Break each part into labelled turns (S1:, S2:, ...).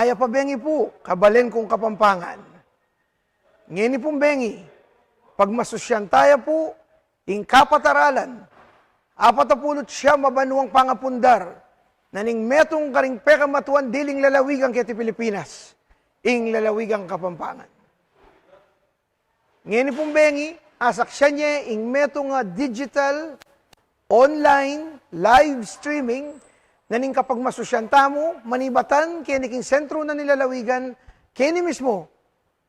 S1: Aya pa bengi po, kabalen kong Kapampangan. Ngeni pong bengi, pagmasusyan tayo po, ing kapataralan, 40 mabanuang pangapundar, naning metong karing pekamatuan diling lalawigang kiti Pilipinas, ing lalawigang Kapampangan. Ngeni pong bengi, asaksya niya ing metong digital, online, live streaming, naning kapag masusyan tamo, manibatan, kaya king sentro na nilalawigan, kaya mismo,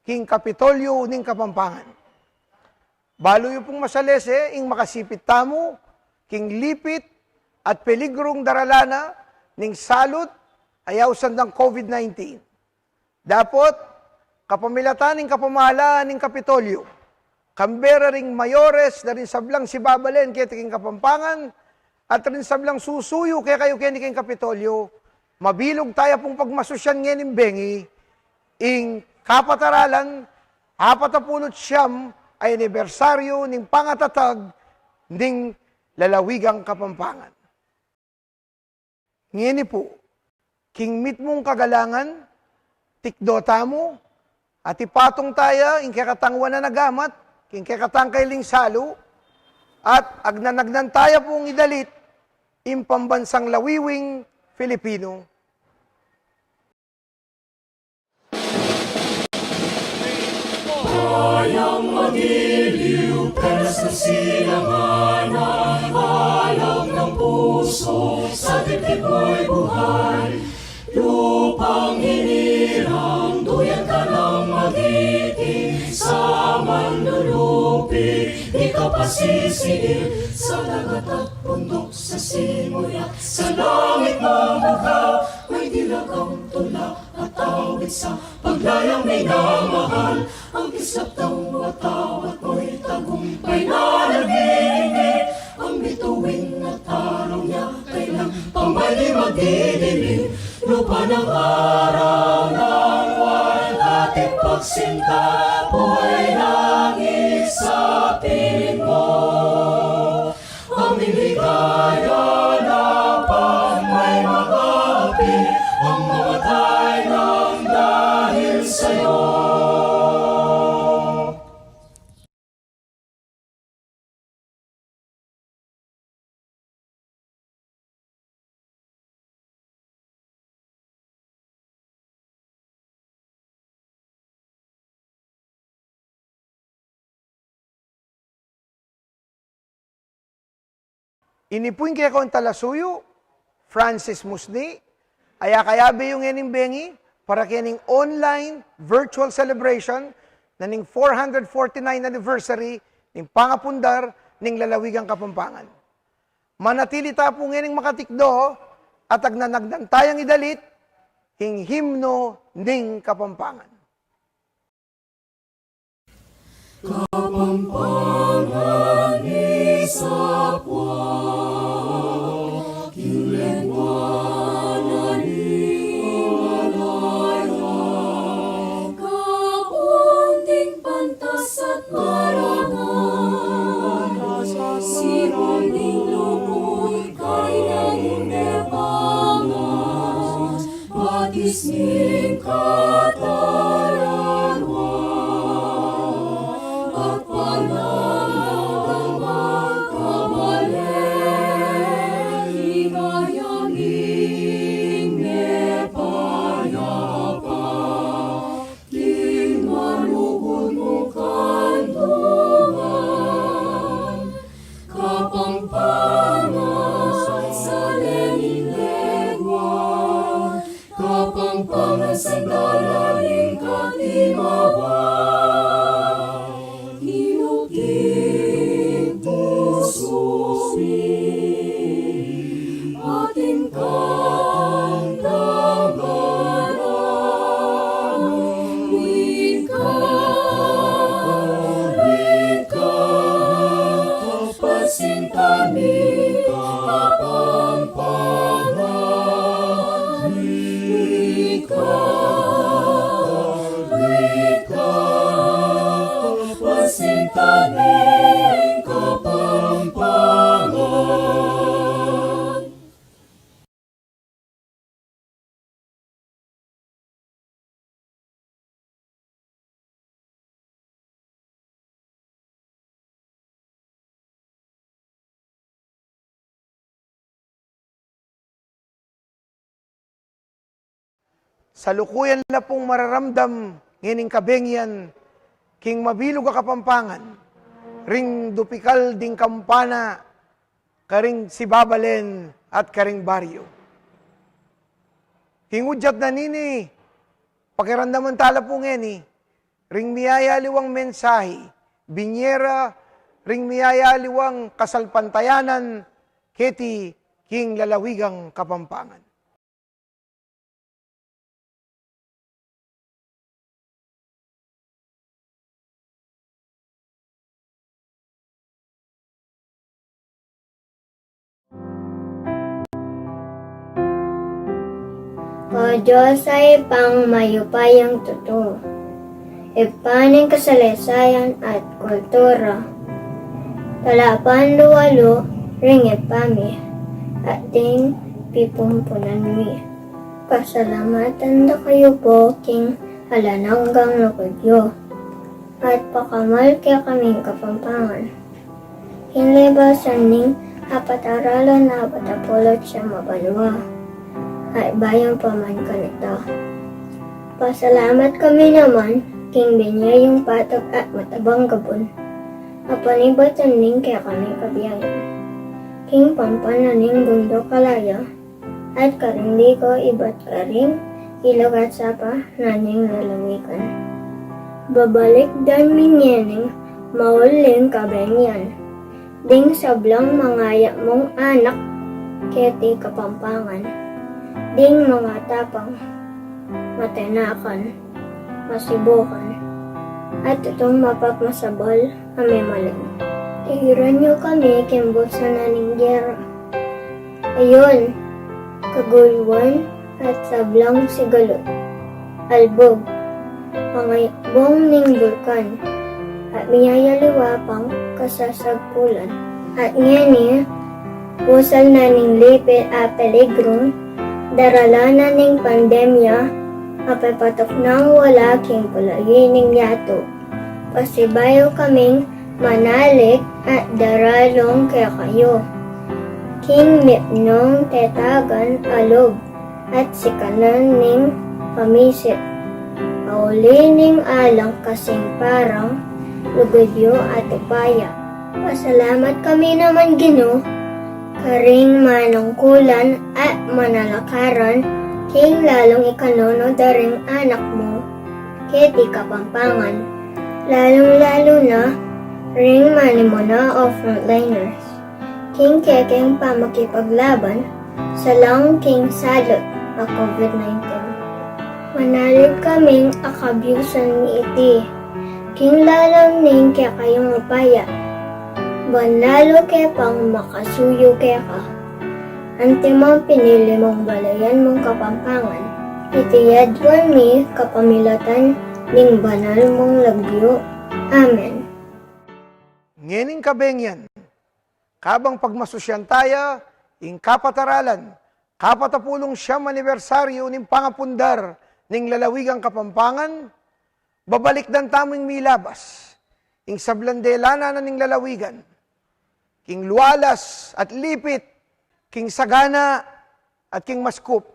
S1: king Kapitolyo ning Kapampangan. Balo yung pong masalese, ing makasipit tamo, king lipit, at peligrong daralana, ning salot, ayaw sandang COVID-19. Dapot, kapamilatan ning kapamahalaan ning Kapitolyo, kambera ring mayores, na rin sablang si Babalen, kaya king Kapampangan, at rin sablang susuyo kaya kayo kaya Kapitolyo, mabilog tayo pong pagmasusyan ngayon bengi, ing kapataralan, 49 ay anibersaryo ning pangatatag ning lalawigang Kapampangan. Ngayon po, king mitmong kagalangan, tikdota mo, at ipatong tayo, ing kakatangwa na nagamat, king kakatangkay ling salo, at agnanagnan tayo pong idalit, impambansang lawiwing Filipino.
S2: Bayang magiliw, penas na silanganan, alog ng puso, sa dibdib mo'y buhay. Lupang hinirang, duyan ka ng magiting, sa manlulupi, di ka pasisiil. Sa dagat at bundok, sa simuyak, sa langit na mukha, may dilagang tula at awit sa paglayang minamahal. Ang isap ng watawat mo'y tagumpay na nag-iinit, ang bituin at araw niya kailang pamay di magdidilim. Lupa ng araw ng buwan at ipagsinta, buhay ng isa piling mo. Aming ligaya na pang may mag-api, ang mamatay ng dahil sa'yo.
S1: Inipuin kaya ko ang talasuyo, Francis Musni, ayakayabe yung ening bengi, para kining online virtual celebration na ning 449 anniversary ning pangapundar ning lalawigang Kapampangan. Manatili ta po ngening makatikdo at agnanagdan tayang idalit hing himno ning Kapampangan.
S2: Kapampangan isapwa, kilengwa na himalaya, kapunting pantas at marangan, simuling lumoy kaya hinebangan, batis ning katalarwa. Kapampangan sa dalaling katimawa, hinukit pusumi, ating kantanggaran, wika, kapasintami, Kapampangan, wika, pasintani, Kapampangan.
S1: Salukuyan na pong mararamdam ngining kabengyan, king mabilog a Kapampangan, ring dupikal ding kampana, karing sibabalen at karing baryo. King udyat na nini, pakiramdaman tala po ngeni, ring miyayaliwang mensahe, binyera, ring miyayaliwang kasalpantayanan, keti king lalawigang Kapampangan.
S3: O Diyos ay pangmayupayang totoo, ipaning kasaysayan at kultura, talapan luwalo, ring ipami, at ding pipumpunan mi. Pasalamatan na kayo po, king halananggang lukudyo, at pakamal kaya kaming Kapampangan. Hinlibasan ning apataralan na apatapulot siya mabanwa. Ay bayang paman kanita. Pasalamat kami naman, king binya yung patag at matabang gabon. Apanibatan ning kaya kami kabiyayan. King pampananing gundo kalaya, at karindi ko iba't karing ilog at sapa naning lalawikan. Babalik dan minyening mauling kabengyan. Ding sablang mangaya mong anak, keti Kapampangan. Ding mga tapang, matenakan, masibukan, at itong mapapmasabal kami maling. Ihiran niyo kami kimbot sa naning gera. Ayun, kaguluan at sablang sigalo, albog, mga ibong ning bulkan, at miyayaliwa pang kasasagpulan. At ngeni, pusal na ning lipit a peligrong, daralanan ning pandemya, apapatok nang wala king pulagining yato. Pasibayo kaming manalik at daralong kaya kayo. King mipnong tetagan alog at sikanan ning pamisit. Auli ning alang kasing parang lugudyo at upaya. Pasalamat kami naman Ginoo, karing manungkulan at manalakaran, king lalong ikanono daring anak mo, keti Kapampangan. Lalong-lalo na, ring manimo na o frontliners, king kekeng pamakipaglaban, sa lang king salot a COVID-19. Manalig kaming akabyusan ni iti, king lalong ning kaya kayong upaya, banlalo kaya pang makasuyo kaya ka. Ante mo pinili mong balayan mong Kapampangan. Itiyadwan mi kapamilatan ning banal mong lagyo. Amen.
S1: Ngening kabengyan, kabang pagmasusyan taya, ing kapataralan, kapatapulong siyam anibersaryo ning pangapundar ning lalawigang Kapampangan, babalik dan taming milabas, ing sablandelana na ning lalawigan, king lualas at lipit, king sagana at king maskup.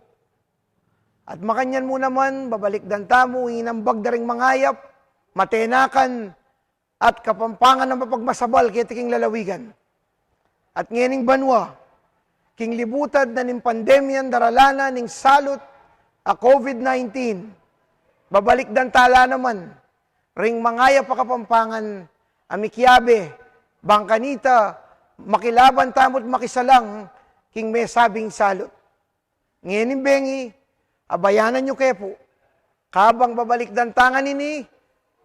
S1: At makanyan mo naman, babalik dan tamo, inambag daring mangayap, matenakan, at Kapampangan ng mapagmasabal kiti king lalawigan. At ngening banwa, king libutad na ning pandemyan daralana ning salot a COVID-19, babalik dan tala naman, ring mangayap pa Kapampangan, amikyabe, bangkanita, makilaban tamot makisalang, king may sabing salot. Ngening bengi, abayanan nyo kepo, kabang babalik dan tangan ini,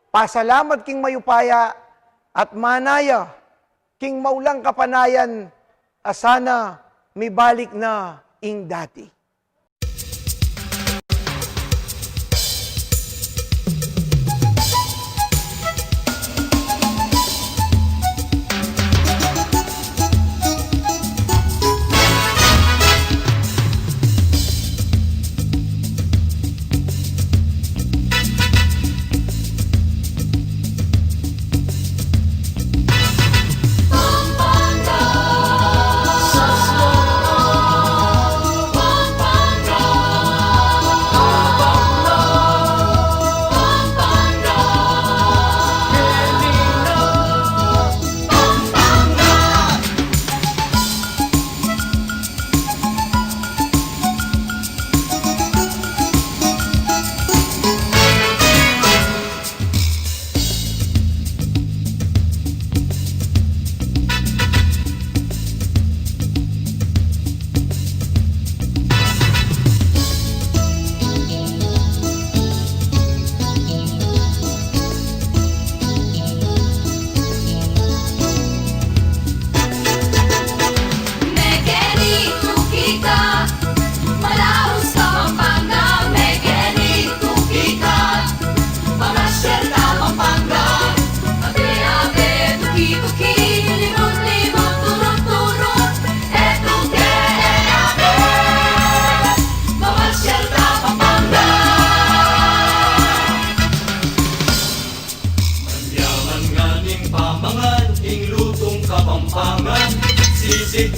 S1: pasalamat king mayupaya, at manaya, king maulang kapanayan, asana may balik na ing dati.
S2: Pampanga,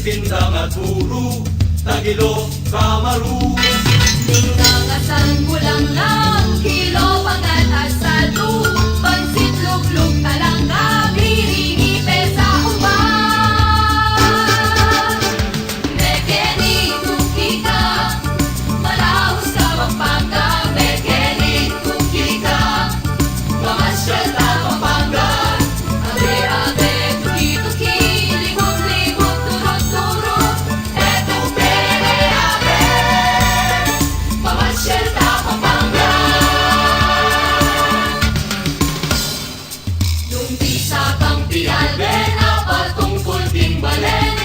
S2: tindang at puro, tagilo, kamaru.
S4: Ningangasan kulang lang, kilo pangat at salo, pansit luglug talangga, biringi pesa uban. Mekeni tukika, malahos ka Pampanga, mekeni tukika, mamasyal ka Pampanga. Ade-ade, tuki-tuki, libot-libot, turot-turot, eto pere-ade, mamasyal ka Pampanga. Lumpisa kang pialbe na patungkol ding balen,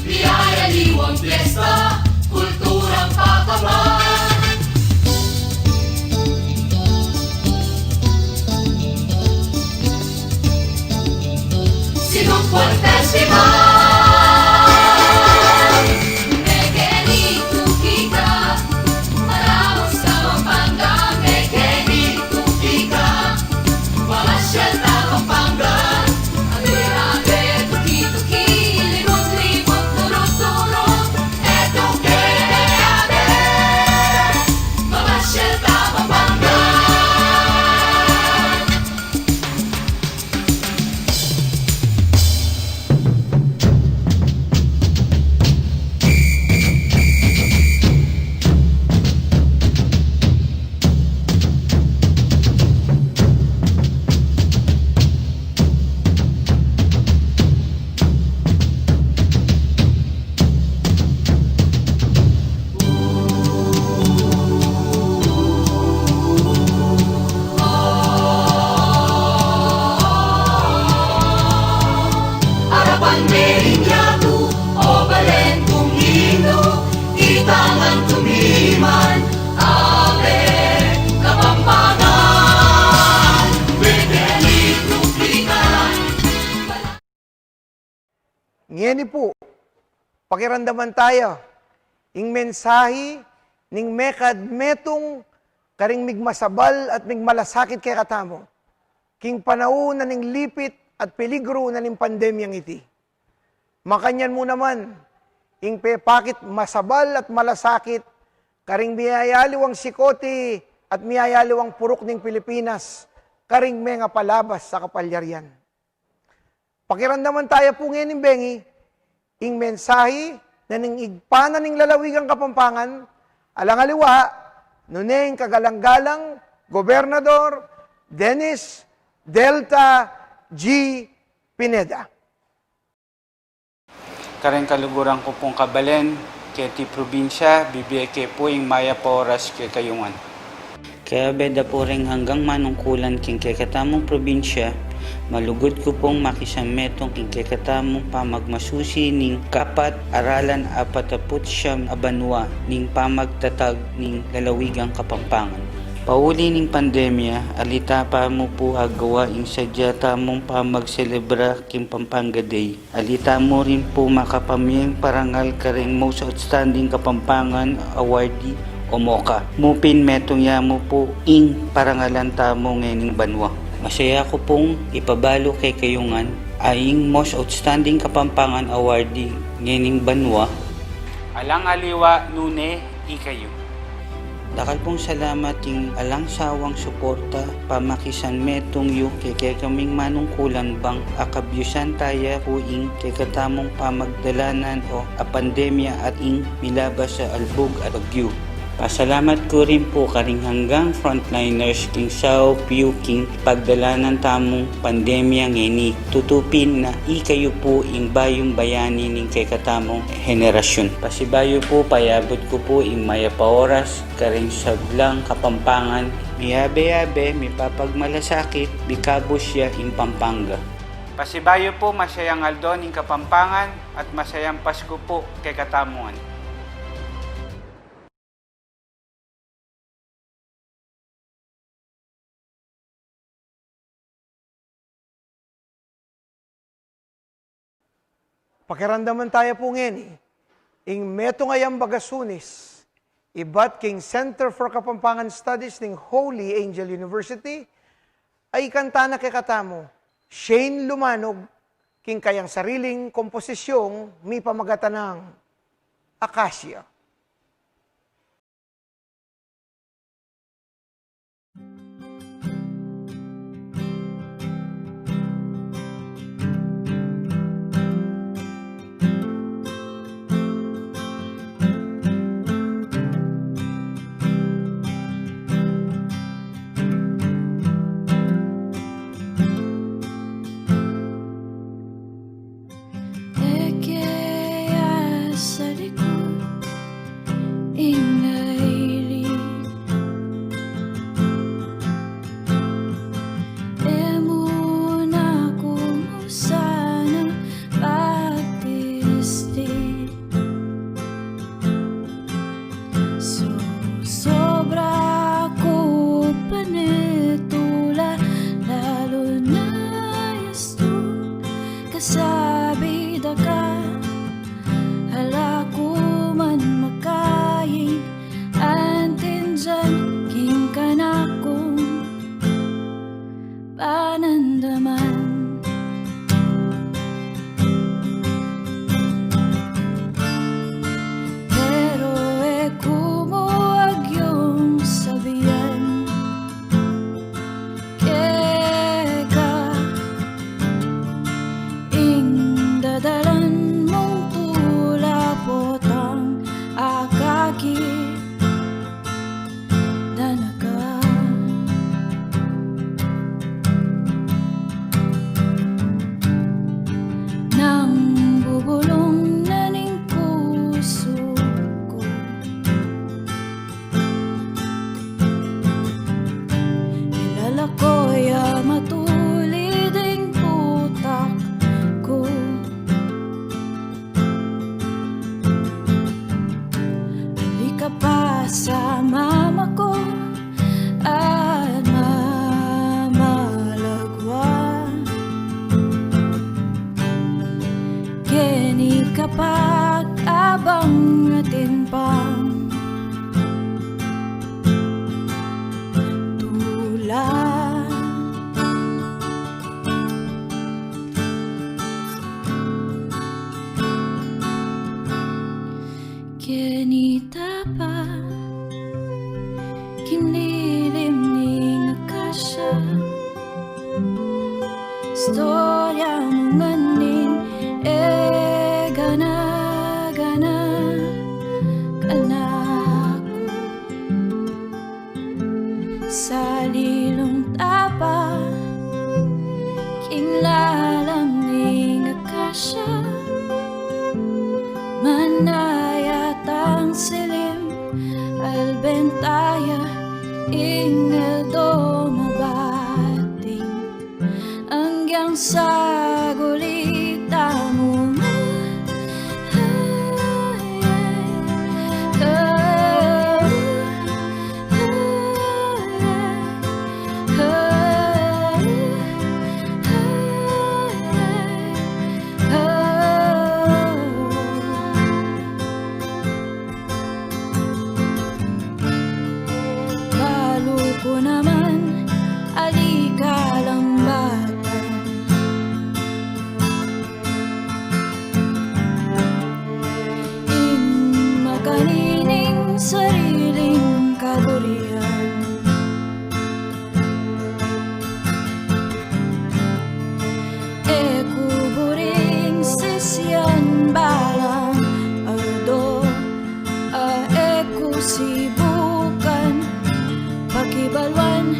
S4: biyaya liwang fiesta, kulturang pakaman. Sinupol Festival! Mekeni tukika, marahos ka Pampanga, mekeni tukika, mamasyal ka Pampanga. Ade-ade, tuki-tuki, libot-libot, turot-turot, eto kere-ade, mamasyal ka Pampanga. Harapan merinyado, o balen kumino, itangan tumiman, ave Kapampangan. Mekeni tukika.
S1: Ngeni po, pakiramdaman tayo, ing mensahe, ning mekad metong karing migmasabal at migmalasakit kay katamo, king panahon na ning lipit at peligro na ning pandemyang iti. Makanyan mo naman, ing pepakit masabal at malasakit, karing miyayaliwang sikoti at miyayaliwang purok ning Pilipinas, karing mga palabas sa kapalyarian. Pakiramdaman tayo po ngayon bengi, ing mensahe na ning igpana ning lalawigang Kapampangan, alangaliwa, nuneng kagalang-galang, Gobernador Dennis Delta G. Pineda.
S5: Kareng kaluguran ko pong kabalen, keti probinsya, bibiyake po yung maya poras kay kayungan. Kaya beda po rin hanggang manungkulan king kekatamong probinsya, malugod ko pong makisametong king kekatamong pamagmasusi ning kapat aralan 49 abanwa ning pamagtatag ning lalawigang Kapampangan. Pauli ning pandemya, alita pa mo po agawa ing sadya tamong pamagselebra king Pampanga Day. Alita mo rin po makapamiyang parangal karing Most Outstanding Kapampangan Awardee o MOCA. Mupin metong yamo po ing parangalan tamo ngayon banwa. Masaya ko pong ipabalo kay kayungan aing Most Outstanding Kapampangan Awardee ngayon banwa. Alang aliwa nune ikayo. Dakal pong salamat yung alang sawang suporta pamakisan metong yu kay kaming manungkulan bang akabyusan taya po ing kay katamong pamagdalanan o a pandemya at ing milabas sa albog at bagyo. Pasalamat ko rin po karing hanggang frontliners king Sao Piu king pagdalanan tamong pandemya ngeni. Tutupin na ikayo po ing bayong bayani ning kay katamong henerasyon. Pasibayo po payabot ko po ing maya paoras karing sablang Kapampangan. Miyabe-yabe, mi papagmalasakit, bikabos siya ing Pampanga. Pasibayo po masayang aldo ning Kapampangan at masayang Pasko po kay katamuan.
S1: Pakiramdaman tayo po ngayon, ing meto ngayang bagasunis, ibat king Center for Kapampangan Studies ng Holy Angel University, ay kanta na kay katamo, Shane Lumanog, king kayang sariling komposisyong mi pamagatan ng akasya.
S6: Sa mama ko at mamalagwa, kini kapag abang atin pang tula. Kenita pa kinlilim ning akasya, storya mo nganing gana-gana kanako sa lilong tapa, kinglalam ning akasya, manayatang silim albentaya ingado mabating hanggang sa gulita mo. Ko naman alikalang bata, in makanining sariling kaburihan, kuburing sisyan balang aldo, sibukan pakibalwan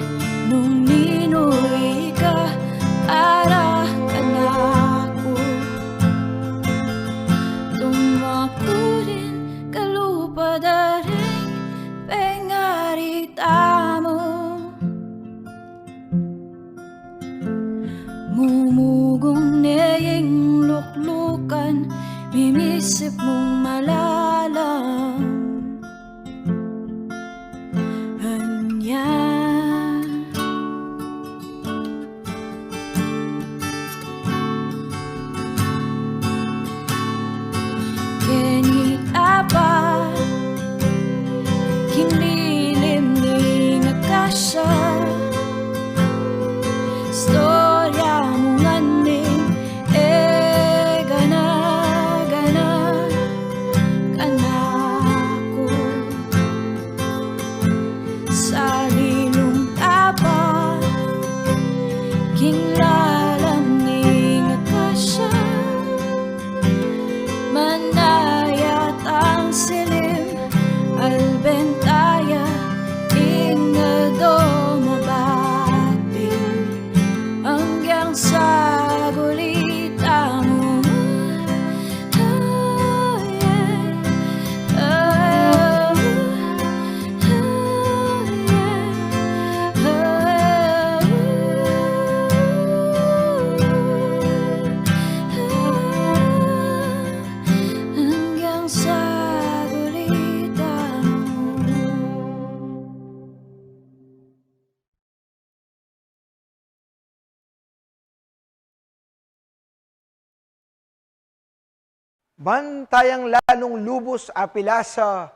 S1: Bantayang lalong lubos apilasa,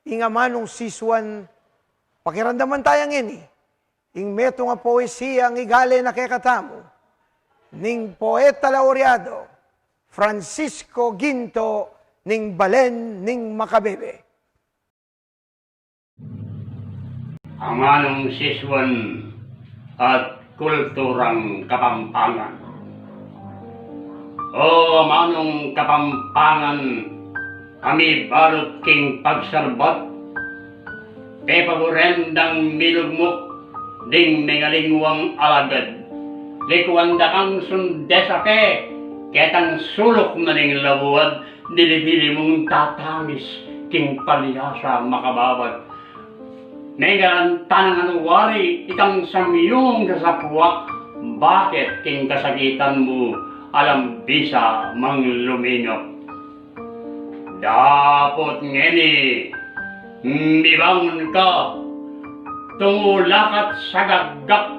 S1: ingamanong siswan, pakiramdaman tayang ini, ing meto nga poesiya ang igale na kekatamo, ning poeta laureado, Francisco Ginto, ning Balen, ning Makabebe.
S7: Ang anong siswan at kulturang Kapampangan. O manong Kapampangan, kami balot king pagsalbat, te pagurendang milugmok, ding mengalingwang alagad. Likuanda kang sundesake, ketang sulok na ning labuad, dilibili mong tatamis, king palihasa makababad. Negaran tanang wari, itang samyong kasapwak, bakit king kasakitan mo, alam bisa mang luminok. Dapat ngeni, mibangon ka, tungulakat sa gaggak,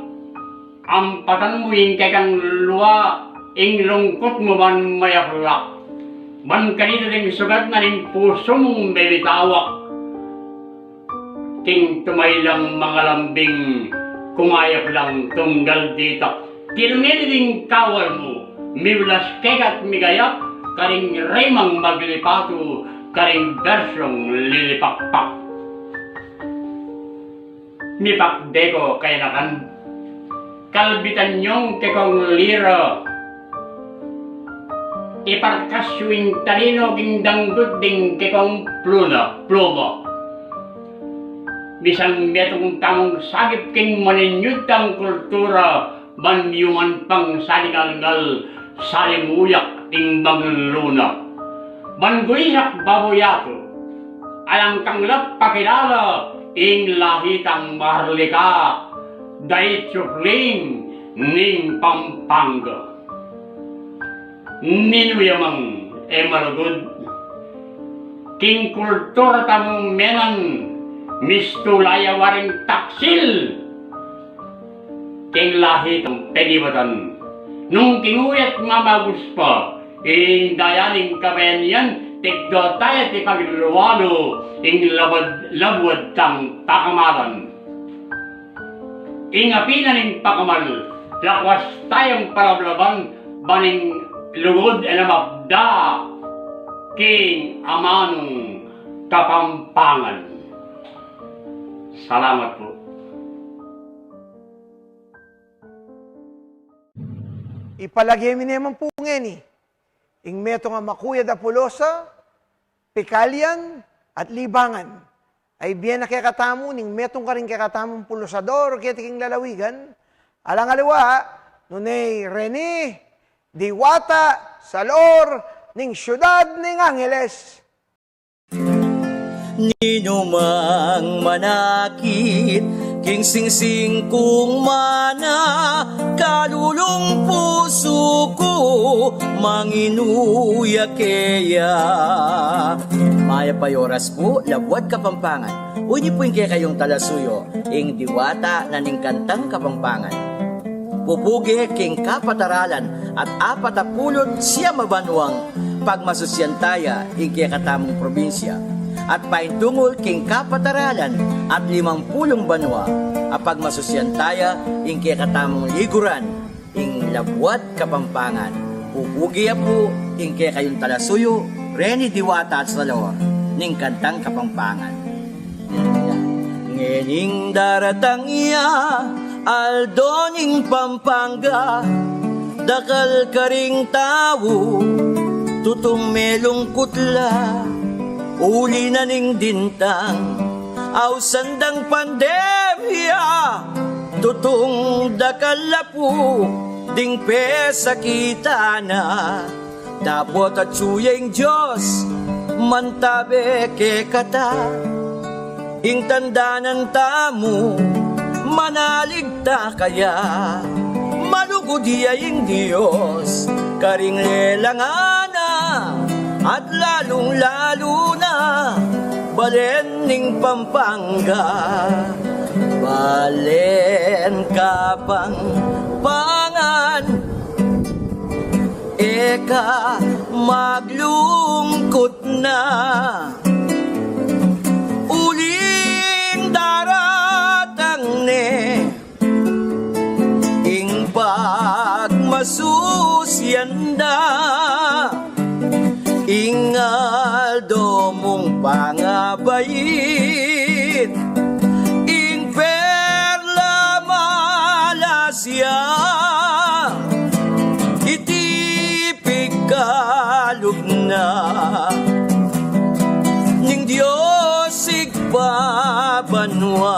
S7: ampatan mo yung kekang luwa, ing lungkot mo man mayaklak. Man kanina ring sugat na rin puso mong bebitawak, king tumaylang mga lambing, kumayap lang tunggal ditak. Kilngeni ding kawal mo, miwlas kegat migayap, karing remang maglipato, karing bersyong lilipakpak. Mipakdeko kay nakan, kalbitan niyong kekong lira, iparkasyuing talino ging dangdut ding kekong pluma. Bisang metong tamong sagip king maninyutang kultura, banyuman pang saligalgal, salimuyak ting bangluna. Banguisak baboyato, alang kanglap pakilala, ing lahitang marlika, dahil tsukling ning Pampanga. Ninuyamang malugod, king kultura tamong menan, mistulaya waring taksil, king lahit ang penibatan. Nung kinuyat mamagus pa, ing dayaning kabayan, tigdo tayo ti pagluwalo, ing labwad tang pakamaran. Ing apinan ing pakamal, lakwas tayong parablaban, baning lugod na mabda, king amanong Kapampangan. Salamat po.
S1: Ipalagay mi naman po ngeni, ing meto nga makuya da pulosa, Pikalyan at Libangan, ay biyan na kekatamo, ning metong ka rin kekatamong pulosador, ketiking lalawigan, alang aliwa, nunay Rene, Diwata, Salor, ning syudad ning Angeles.
S8: Nino mang manakit, king singsing kong mana, kalulong puso ko, manginuya keya. Maya payoras po, labwad Kapampangan. Uni po yung kayong talasuyo, ing Diwata na ning kantang Kapampangan. Pupugi king kapataralan at 40 siya mabanwang pagmasusyantaya ing katamong probinsya. At paintungol king kapataralan at 50 banwa apag masusyantaya ing katamong liguran ing labwat Kapampangan. Pupugi po ing kayong talasuyo, Reni Diwata at Salor ning kantang Kapampangan. Ngening daratang iya Aldoning Pampanga, dakal karing tao, tutong melong kutla, uli na ning dintang, aw sandang pandemya, tutong dakal lapu, ding pesa kita na, tapot at suyeng Diyos, mantabe ke kata, ing tandanan tamo, manaligta kaya, malugod iyaying Diyos, karing lelangana, at lalong-lalo na, Balen ning Pampanga, Balen Kapampangan, eka maglungkot na. Uling daratang ne, ing pagmasusyanda, ingaldo mong pangabayit, ing perla malasya, itipig kalog na, ning Diyos igbabanwa,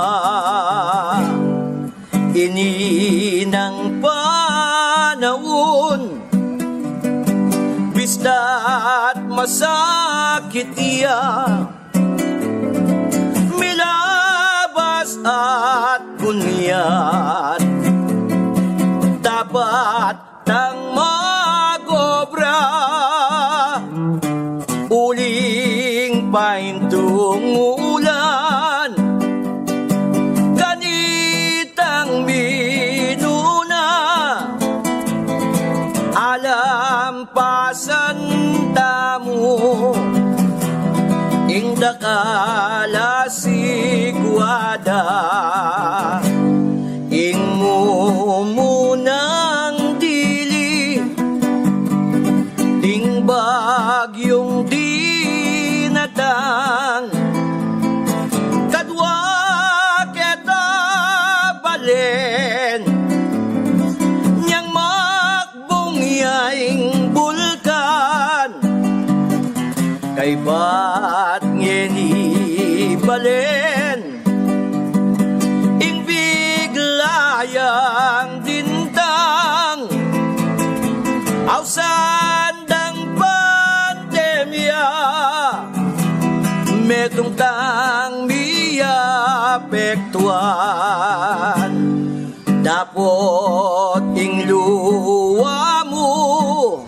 S8: ininang panahon, bista't masakit iya, milabas at kunyat, dapat tang magobra, uling paintong ulan, ganitang minuna, alampasan tamo, inda kala sigwada, ing mumunang dili, ding bagyong dinatang, kadwa kita balen, nyang makbungyaing bulkan, kay ba't ngeni balen, ing biglayang dintang, awsandang pandemya, metong tang miapektuan, dapot ing luwa mo,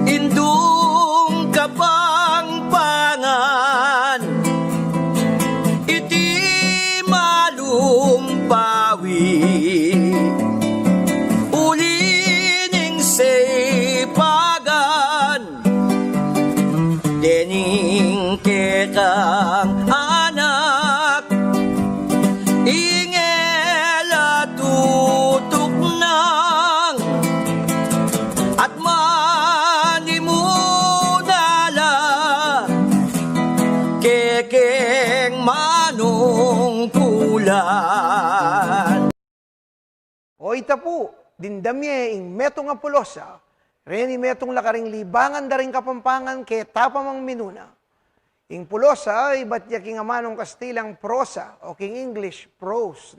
S8: indung Kapampangan, iti malumpawi, ulining sepagan, dening kekang anak, ingela tutok nang, at manimudala, kekeng manungkulan.
S1: O ita po, dindamye ing metong apulosa, reni metong lakaring libangan daring Kapampangan ke tapamang minuna. Ing pulosa, iba't yaking amanong Kastilang prosa, o king English prose.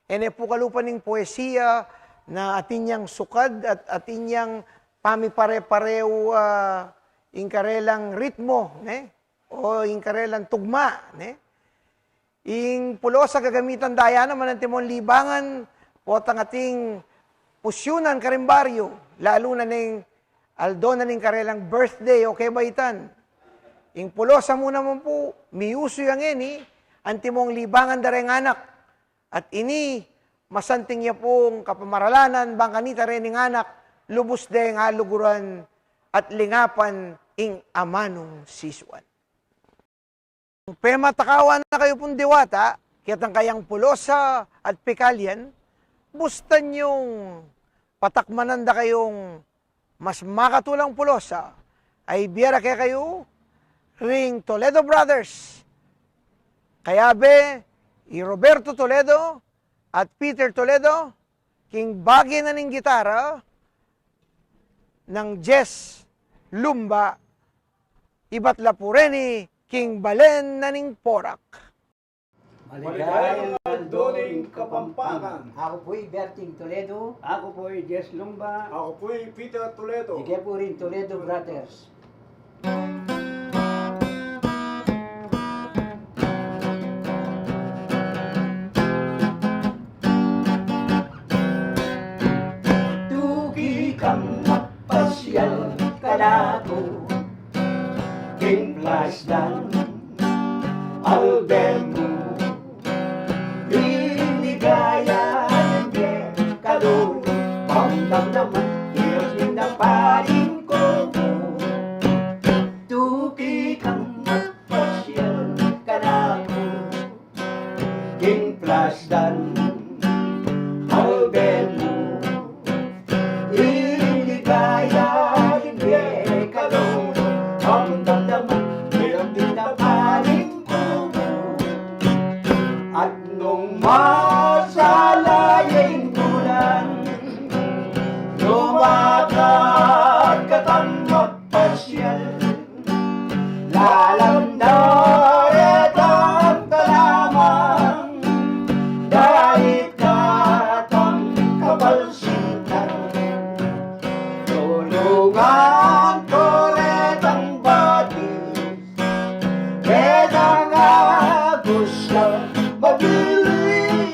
S1: Ene po kalupan ning poesiya na atinyang sukad at atinyang pamipare-pareo ing karelang ritmo, o ing karelang tugma. Ing pulosa gagamitan daya naman ang timon libangan, po tang ating pusyunan karimbaryo, lalo na ning aldo na ning karelang birthday o kebaitan. Ing pulosa mo naman po, miuso yang ini, ang timong libangan dareng anak. At ini, masanting niya pong kapamaralanan, bangkanita rin ng anak, lubos deng haluguran at lingapan ing amanong siswan. Pematakawan na kayo pong diwata, kitang kayang pulosa at pikalyan, bustan yung patakmananda kayong mas makatulang pulosa, ay biyara kaya kayo, ring Toledo Brothers. Kaya be, i Roberto Toledo at Peter Toledo, king bagi na ning gitara, ng Jess Lumba, iba't lapureni, king balen na ning porak.
S9: Maligayang Aldoning Kapampangan.
S10: Ako po'y Berting Toledo.
S9: Ako po'y Jess Lumba.
S11: Ako po'y Peter Toledo.
S10: Ike po rin Toledo Brothers.
S9: Tugi kang mapasyal kadako, king plasdan albemo, inigaya hindi kalo, pangdam naman, ilos din na parin ko. King Plasdan Albelo iligaya hindi kalong ang damdaman mayroon din na paling puno at nung masalayang bulan lumakat katang magpasyal lalandaret ang talamang dahil katang kabalsitan tulungan ko rin ang batis ketang gusto mabili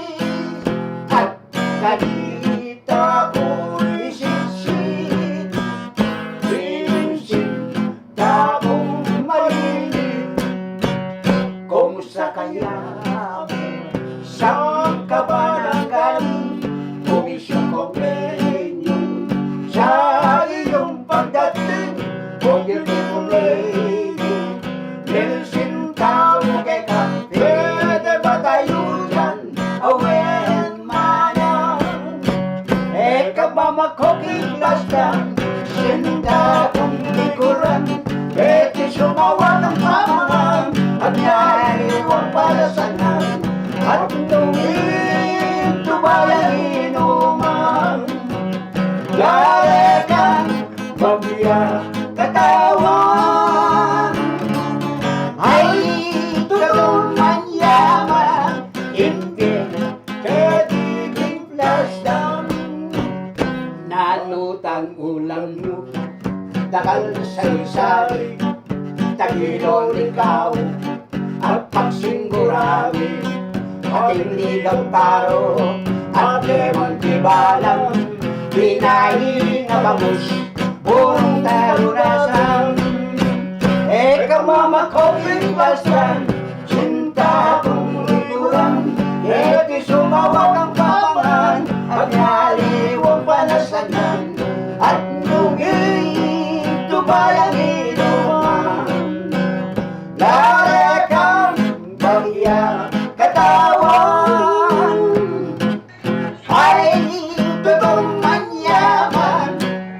S9: at kanita ko'y sisit sinsin takong malilit kung sa kaya sa kabarangay komisyon convenio sa iyong pagdating o beautiful lady Nelson tawag kay ka pwede ba tayo dyan awen manang eka ba makoking plastan sinda kong likuran eti sumawa ng pamangan at naiwang palasanan at nungin tubayang inuman lalekan pagbiya katawan ay totoong manyaman hindi ketiging plastan nanutang ulam mo dakal sari-sari tagilong ikaw at pagsinggurami ating ligang paro at lemon tibalang pinahin na bangus burong tarunasan eka mama ko pinbastan cinta kong likuran eti sumawag ang papangan at naliwang panasanan at nungin tubayang inuman larekang bagya katawan ay totoong manyaman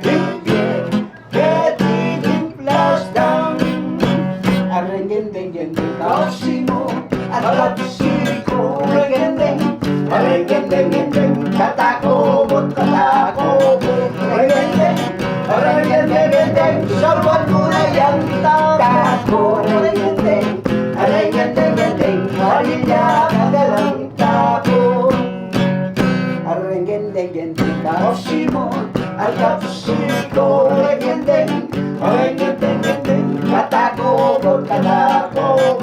S9: hindi ketiging plastan arenggendeng kausimo at kapisiko arenggendeng arenggendeng katakobot katakobot arenggendeng sarwan mo na yung tako arenggendeng marilya kagalang tako arenggendeng kausimo at kapisiko arenggendeng katakobot katakobot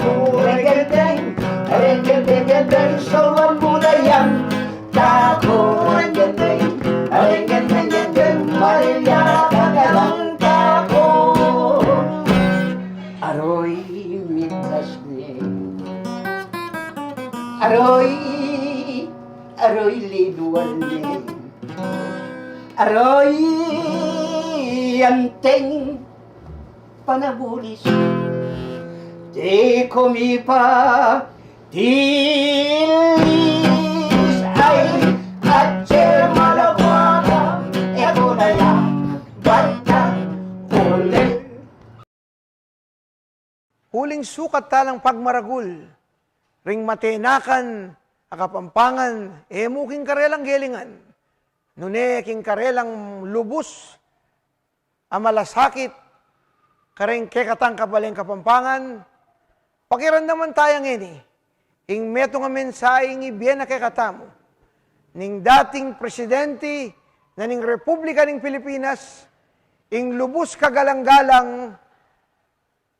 S9: arenggendeng sarwan mo na yung tako arenggendeng marilya kagalang tako aroy mitras ni aroy liduan ni aroy anteng panabulis di kumipa tilis ay at malawaka eto na yan bata ulit
S1: Huling sukat talang pagmaragul, ring matenakan, akapampangan, muking karelang gelingan, nune king karelang lubus, amalasakit, kareng kekatang kabaleng kapampangan, pakiran naman tayang ini, ing meto nga mensaheng ibiyan na kekatamo, ning dating presidente na ning Republika ning Pilipinas, ing lubus kagalang-galang,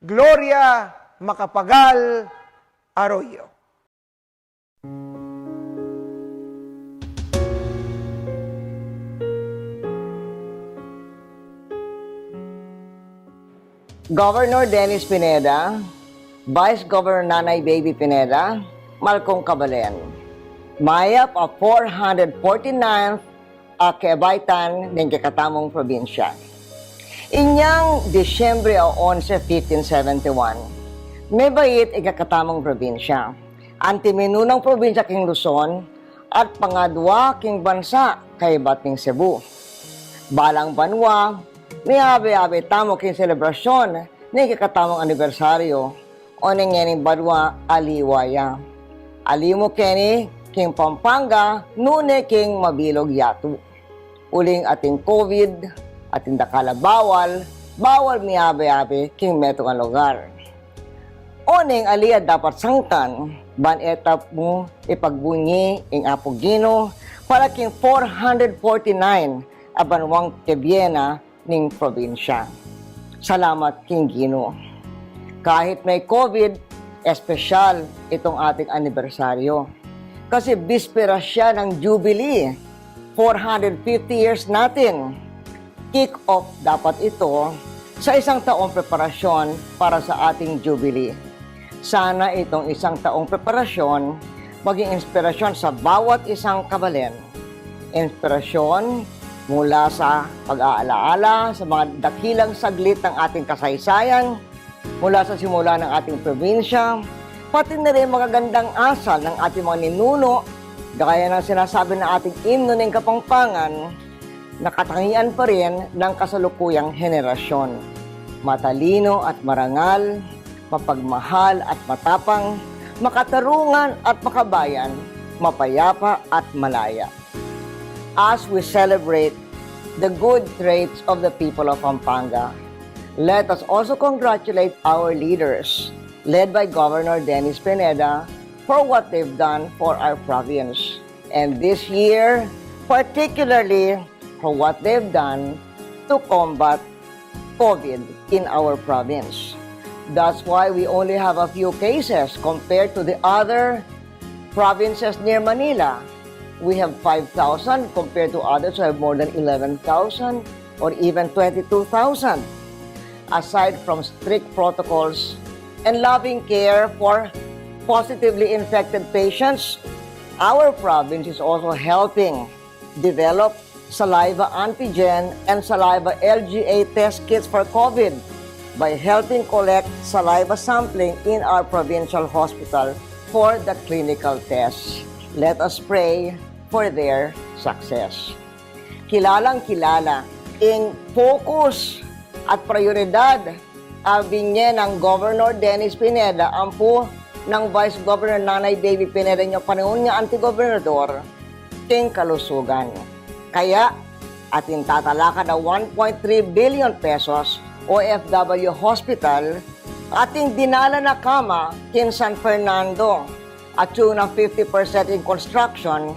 S1: Gloria Macapagal Arroyo.
S12: Governor Dennis Pineda, Vice Governor Nanay Baby Pineda, Malcong Cabalen. Mayap a 449th Kebaytan ng Kakatamong Probinsya. Inyang Disyembre 11, 1571, may bait ikakatamong probinsya. antimenunang probinsya king Luzon, at pangadwa king bansa kay Bating Cebu. Balang banwa, ni habe-habe tamo king selebrasyon ni kakatamong anibersaryo o ningyaning banwa aliwaya. Alimo keni king Pampanga, nune king mabilog yatu. Uling ating COVID, ating dakala bawal ni habe-habe king meto nga lugar. Oning aliya dapat sangtan, ban etap mo ipagbunyi ing apogino para king 449 abanwang kebyena ning probinsya. Salamat king Gino. Kahit may COVID, espesyal itong ating anibersaryo. Kasi bispera siya ng Jubilee, 450 years natin. Kick-off dapat ito sa isang taong preparasyon para sa ating Jubilee. Sana itong isang taong preparasyon maging inspirasyon sa bawat isang kabalen. Inspirasyon mula sa pag-aalaala sa mga dakilang saglit ng ating kasaysayan, mula sa simula ng ating probinsya, pati na rin magagandang asal ng ating mga ninuno, gaya ng sinasabi ng ating himno ng Kapampangan, nakatangian pa rin ng kasalukuyang henerasyon. Matalino at marangal, mapagmahal at matapang, makatarungan at makabayan, mapayapa at malaya. As we celebrate the good traits of the people of Pampanga, let us also congratulate our leaders, led by Governor Dennis Pineda, for what they've done for our province. And this year, particularly for what they've done to combat COVID in our province. That's why we only have a few cases compared to the other provinces near Manila. We have 5,000 compared to others who have more than 11,000 or even 22,000. Aside from strict protocols and loving care for positively infected patients, our province is also helping develop saliva antigen and saliva LGA test kits for COVID by helping collect saliva sampling in our provincial hospital for the clinical tests. Let us pray for their success. Kilalang kilala, ing focus at prioridad abinye ng Governor Dennis Pineda, ampo ng Vice Governor Nanay Baby Pineda niyo panahon niya anti-gobernador, king kalusugan. Kaya, atin tatalakad na 1.3 billion pesos OFW Hospital, ating dinala na kama kin San Fernando, at yun ng 50% in construction,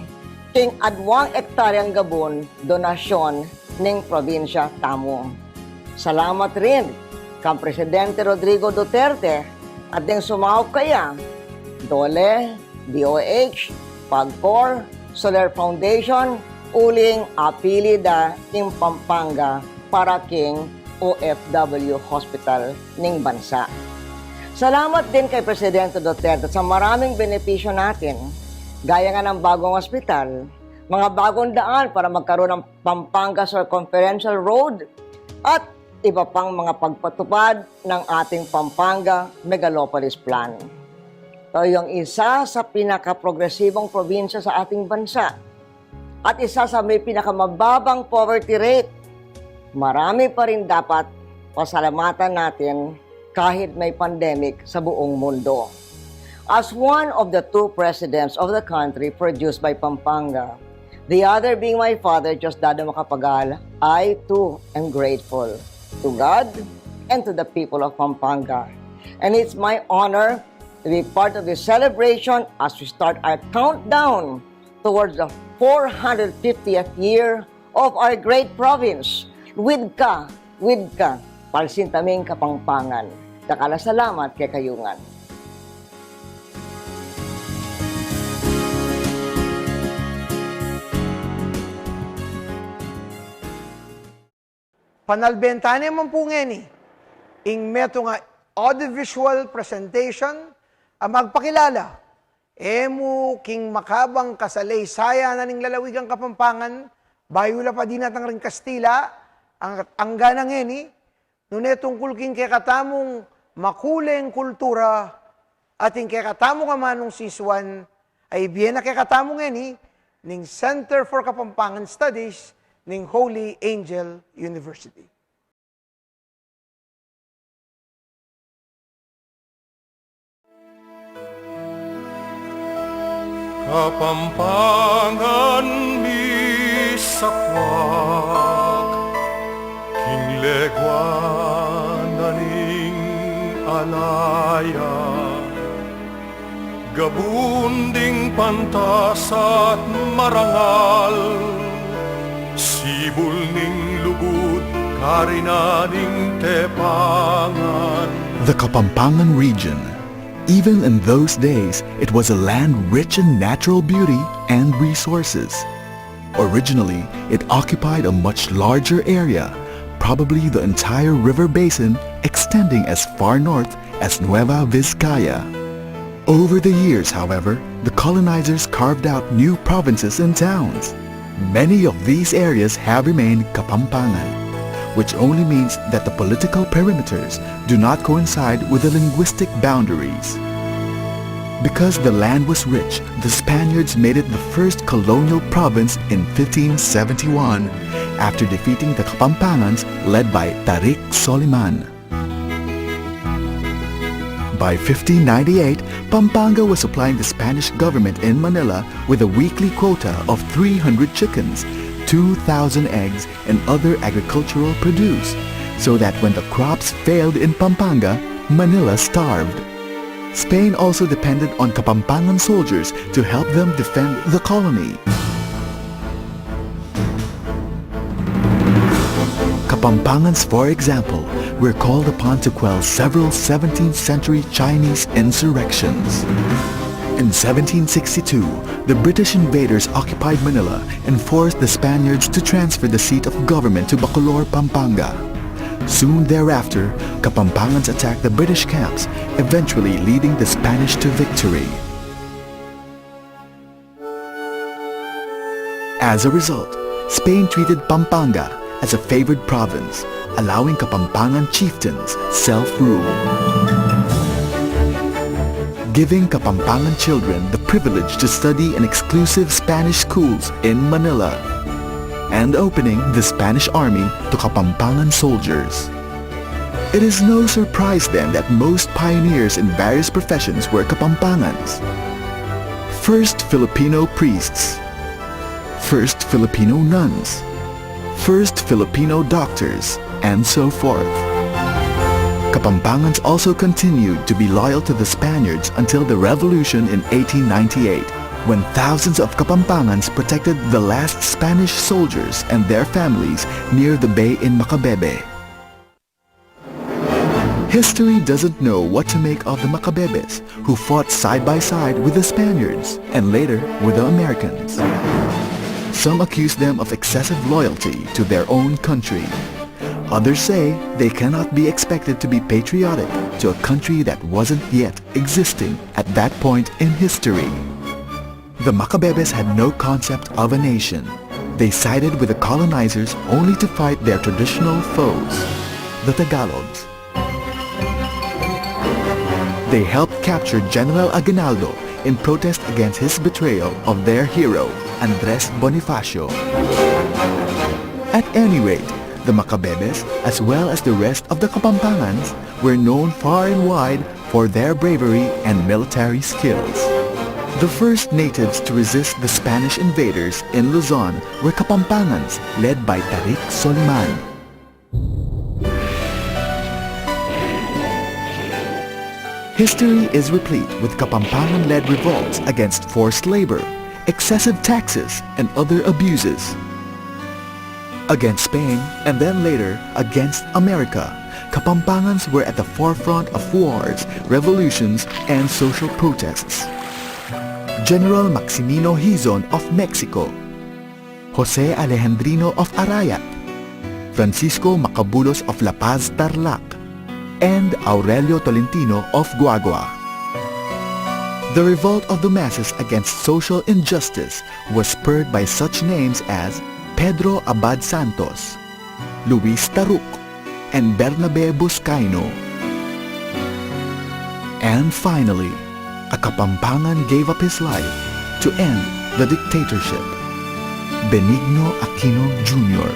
S12: king adwang ektaryang gabon, donasyon ning probinsya tamo. Salamat rin kang Presidente Rodrigo Duterte at ding sumahog kaya DOLE, DOH, PAGCOR, Solar Foundation, uling apilida ing Pampanga para king OFW Hospital ning bansa. Salamat din kay Presidente Duterte sa maraming benepisyo natin, gaya nga ng bagong ospital, mga bagong daan para magkaroon ng Pampanga Circumferential Road, at iba pang mga pagpatupad ng ating Pampanga Megalopolis Plan. Ito yung isa sa pinaka-progresibong probinsya sa ating bansa at isa sa may pinakamababang poverty rate. Marami pa rin dapat pasalamatan natin kahit may pandemic sa buong mundo. As one of the two presidents of the country produced by Pampanga, the other being my father, Diosdado Macapagal, I too am grateful to God and to the people of Pampanga. And it's my honor to be part of this celebration as we start our countdown towards the 450th year of our great province. With ka, palsintaming Kapampangan. Dakala salamat kay kayungan.
S1: Panalbentane man po ngeni, ing meto nga audiovisual presentation, ang magpakilala, emu king makabang kasalaysaya na ning lalawigang Kapampangan, bayula pa din natang ring Kastila, ang ganang ngeni, nune tungkol king kay katamong makuleng kultura, ating kakatamo ka manong siswan ay biyen na kakatamo ngeni ning Center for Kapampangan Studies ning Holy Angel University.
S11: Kapampangan misakwak Kinglegwananing alaya Gabunding pantas at marangal Sibul ning lubud karinaning tepangan.
S13: The Kapampangan region. Even in those days, it was a land rich in natural beauty and resources. Originally, it occupied a much larger area, probably the entire river basin extending as far north as Nueva Vizcaya. Over the years, however, the colonizers carved out new provinces and towns. Many of these areas have remained Kapampangan, which only means that the political perimeters do not coincide with the linguistic boundaries. Because the land was rich, the Spaniards made it the first colonial province in 1571 after defeating the Kapampangans led by Tarik Soliman. By 1598, Pampanga was supplying the Spanish government in Manila with a weekly quota of 300 chickens, 2,000 eggs, and other agricultural produce, so that when the crops failed in Pampanga, Manila starved. Spain also depended on Kapampangan soldiers to help them defend the colony. Kapampangans, for example, were called upon to quell several 17th century Chinese insurrections. In 1762, the British invaders occupied Manila and forced the Spaniards to transfer the seat of government to Bacolor, Pampanga. Soon thereafter, Kapampangans attacked the British camps, eventually leading the Spanish to victory. As a result, Spain treated Pampanga as a favored province, allowing Kapampangan chieftains self-rule. Giving Kapampangan children the privilege to study in exclusive Spanish schools in Manila, and opening the Spanish army to Kapampangan soldiers. It is no surprise then that most pioneers in various professions were Kapampangans. First Filipino priests, first Filipino nuns, first Filipino doctors, and so forth. Kapampangans also continued to be loyal to the Spaniards until the revolution in 1898, when thousands of Kapampangans protected the last Spanish soldiers and their families near the bay in Macabebe. History doesn't know what to make of the Macabebes, who fought side by side with the Spaniards and later with the Americans. Some accuse them of excessive loyalty to their own country. Others say they cannot be expected to be patriotic to a country that wasn't yet existing at that point in history. The Macabebes had no concept of a nation. They sided with the colonizers only to fight their traditional foes, the Tagalogs. They helped capture General Aguinaldo in protest against his betrayal of their hero, Andres Bonifacio. At any rate, the Macabebes, as well as the rest of the Kapampangans, were known far and wide for their bravery and military skills. The first natives to resist the Spanish invaders in Luzon were Kapampangans, led by Tarik Soliman. History is replete with Kapampangan-led revolts against forced labor, excessive taxes, and other abuses. Against Spain, and then later against America, Kapampangans were at the forefront of wars, revolutions, and social protests. General Maximino Hizon of Mexico, Jose Alejandrino of Arayat, Francisco Macabulos of La Paz, Tarlac, and Aurelio Tolentino of Guagua. The revolt of the masses against social injustice was spurred by such names as Pedro Abad Santos, Luis Taruc, and Bernabe Buscaino. And finally, a Kapampangan gave up his life to end the dictatorship. Benigno Aquino Jr.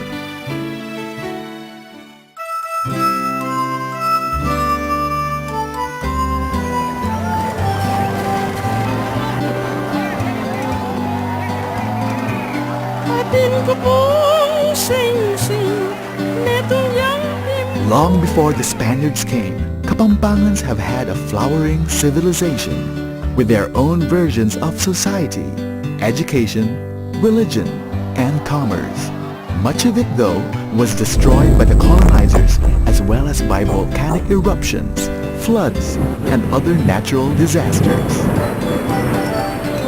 S13: Long before the Spaniards came, Kapampangans have had a flowering civilization with their own versions of society, education, religion, and commerce. Much of it, though, was destroyed by the colonizers as well as by volcanic eruptions, floods, and other natural disasters.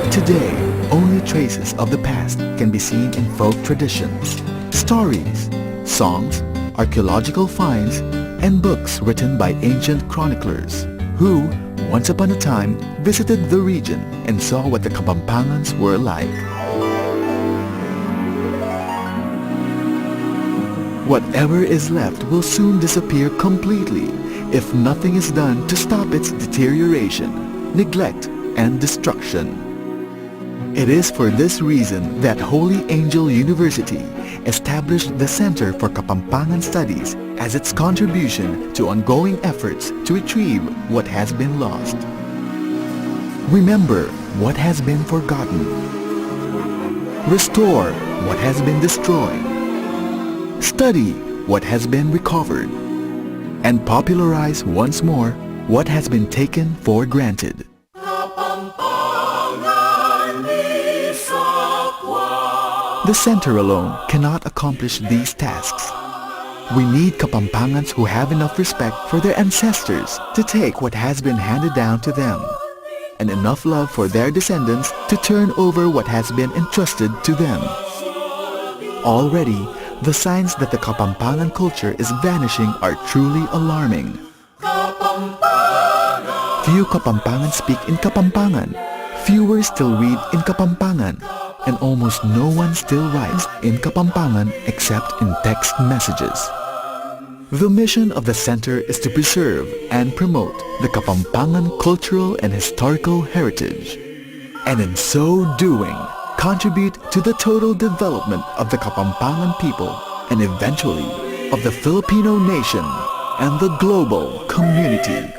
S13: Today, only traces of the past can be seen in folk traditions, stories, songs, archaeological finds, and books written by ancient chroniclers who, once upon a time, visited the region and saw what the Kapampangans were like. Whatever is left will soon disappear completely if nothing is done to stop its deterioration, neglect, and destruction. It is for this reason that Holy Angel University established the Center for Kapampangan Studies as its contribution to ongoing efforts to retrieve what has been lost. Remember what has been forgotten. Restore what has been destroyed. Study what has been recovered. And popularize once more what has been taken for granted. The center alone cannot accomplish these tasks. We need Kapampangans who have enough respect for their ancestors to take what has been handed down to them, and enough love for their descendants to turn over what has been entrusted to them. Already, the signs that the Kapampangan culture is vanishing are truly alarming. Few Kapampangans speak in Kapampangan, fewer still read in Kapampangan, and almost no one still writes in Kapampangan except in text messages. The mission of the center is to preserve and promote the Kapampangan cultural and historical heritage, and in so doing, contribute to the total development of the Kapampangan people and eventually of the Filipino nation and the global community.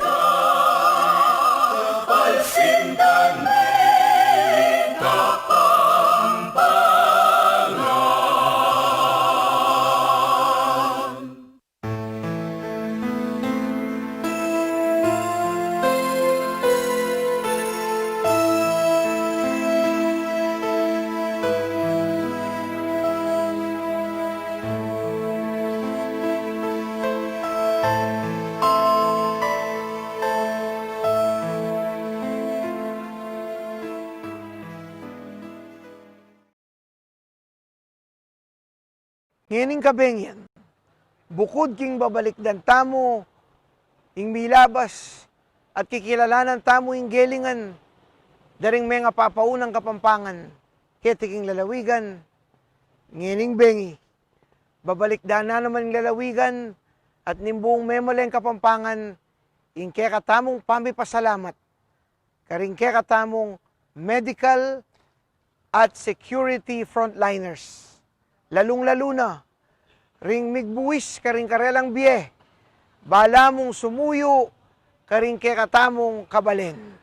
S1: Ngayon kabengyan, bukod king babalikdan tamo, ing milabas, at kikilalanan tamo ing gelingan, daring mga papaunang Kapampangan, ketiking lalawigan, ngayon bengi, babalikdan na naman ing lalawigan, at nimbuong memaleng Kapampangan, ing kekatamong pamipasalamat, karing kekatamong medical at security frontliners. Lalong-lalo na, ring migbuwis karing karelang biye, bala mong sumuyo, karing kekatamong kabalen.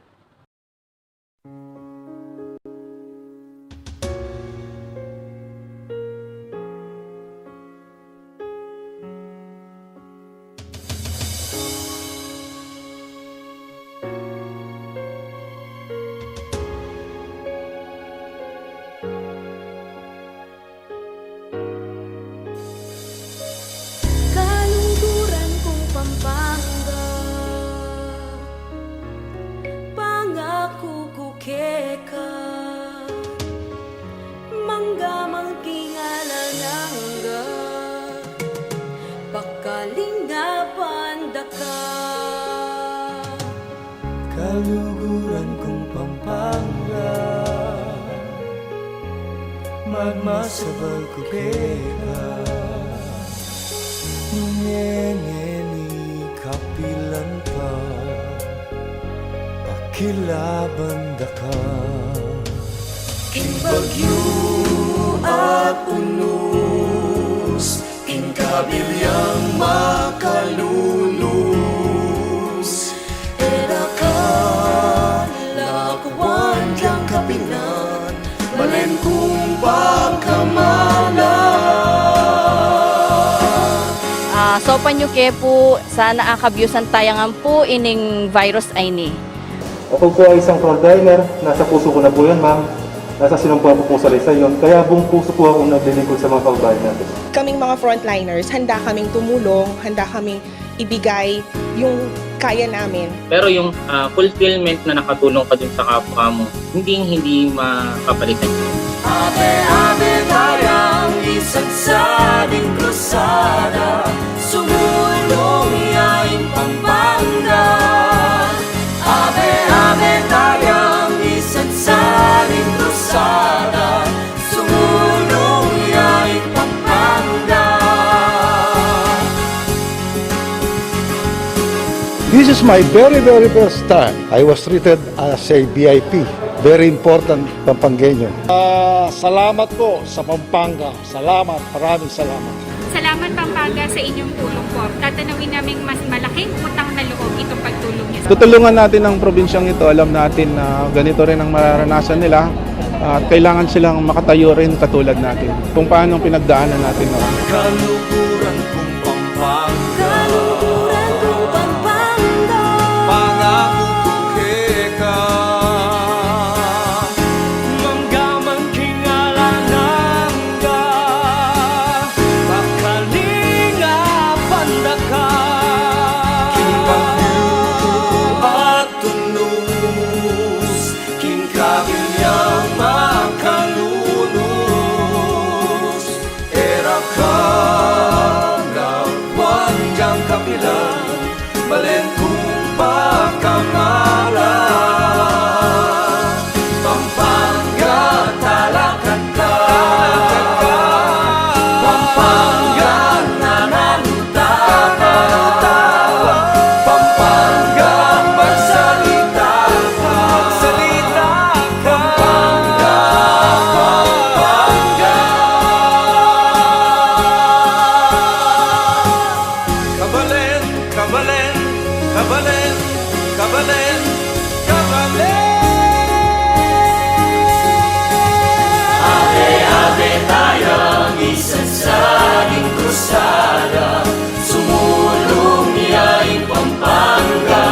S6: Kalungkuran kong Pampanga, pangako ko keka, manggamang kingalananga, pakalingapan daka.
S9: Kaluguran kong Pampanga, magmasabal ko keka, ngengeni kapilan pa,
S11: kilabanda ka. King bagyo at unos, king kabilyang makalulus. Era ka, lakwan kang kapinan, balen kung pagkamala.
S14: So panyuke po sana akabyusan tayangan po ining virus ay ni.
S15: Ako po ay isang frontliner, nasa puso ko na po yan, ma'am. Nasa sinumpuan ko po sa lisa yun. Kaya buong puso po ako naglilingkod sa mga kababayan natin.
S16: Kaming mga frontliners, handa kaming tumulong, handa kaming ibigay yung kaya namin.
S17: Pero yung fulfillment na nakatulong ka dun sa kapwa mo, hindi makapalitan.
S4: Ave, ave, tayang isagsading krusada, sumulong yaing Pampanga. Ave, ave, tayang isagsading krusada, sumulong yaing Pampanga.
S18: This is my very first time. I was treated as a VIP. Very important Pampanggenyo. Salamat po sa Pampanga. Salamat, maraming salamat.
S19: Salamat Pampanga sa inyong tulong po. Tatanawin namin mas malaking utang na loob itong pagtulong niyo.
S20: Tutulungan natin ang probinsyang ito. Alam natin na ganito rin ang mararanasan nila at kailangan silang makatayo rin katulad natin. Kung paano pinagdaanan natin noon.
S11: Kaluguran kong Pampanga, pangako kong keka. Manggamang kingalananga, pakalinga pandaka. King bagyo at tunos, king kabilyang makalulus. Era ka, lakwan kang kapilan, balen kung pagkamala. Pampanga, talakan ka. Pampanga, nananita ka. Pampanga, magsalita ka. Pampanga, Pampanga. Kabalen, kabalen, kabalen, kabalen, kabalen.
S4: Ave, ave, tayang isagsading krusada, sumulong yaing Pampanga.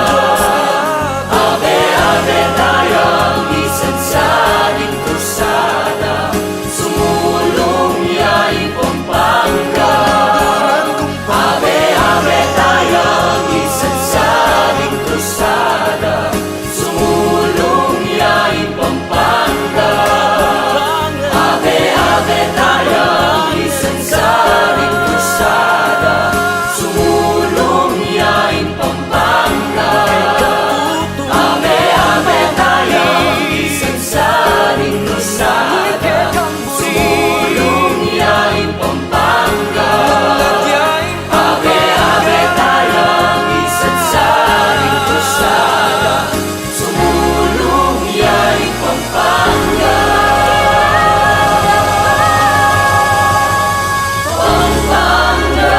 S4: Ave, ave, tayang isagsading krusada, sumulong yaing Pampanga. Ave, ave, tayang isagsading krusada, sumulong yaing Pampanga. Ave, ave, tayang isagsading krusada, sumulong yaing Pampanga. Ave, ave, tayang isagsading krusada, sumulong yaing Pampanga. Ave, ave, tayang isagsading krusada, sumulong yaing Pampanga. Pampanga.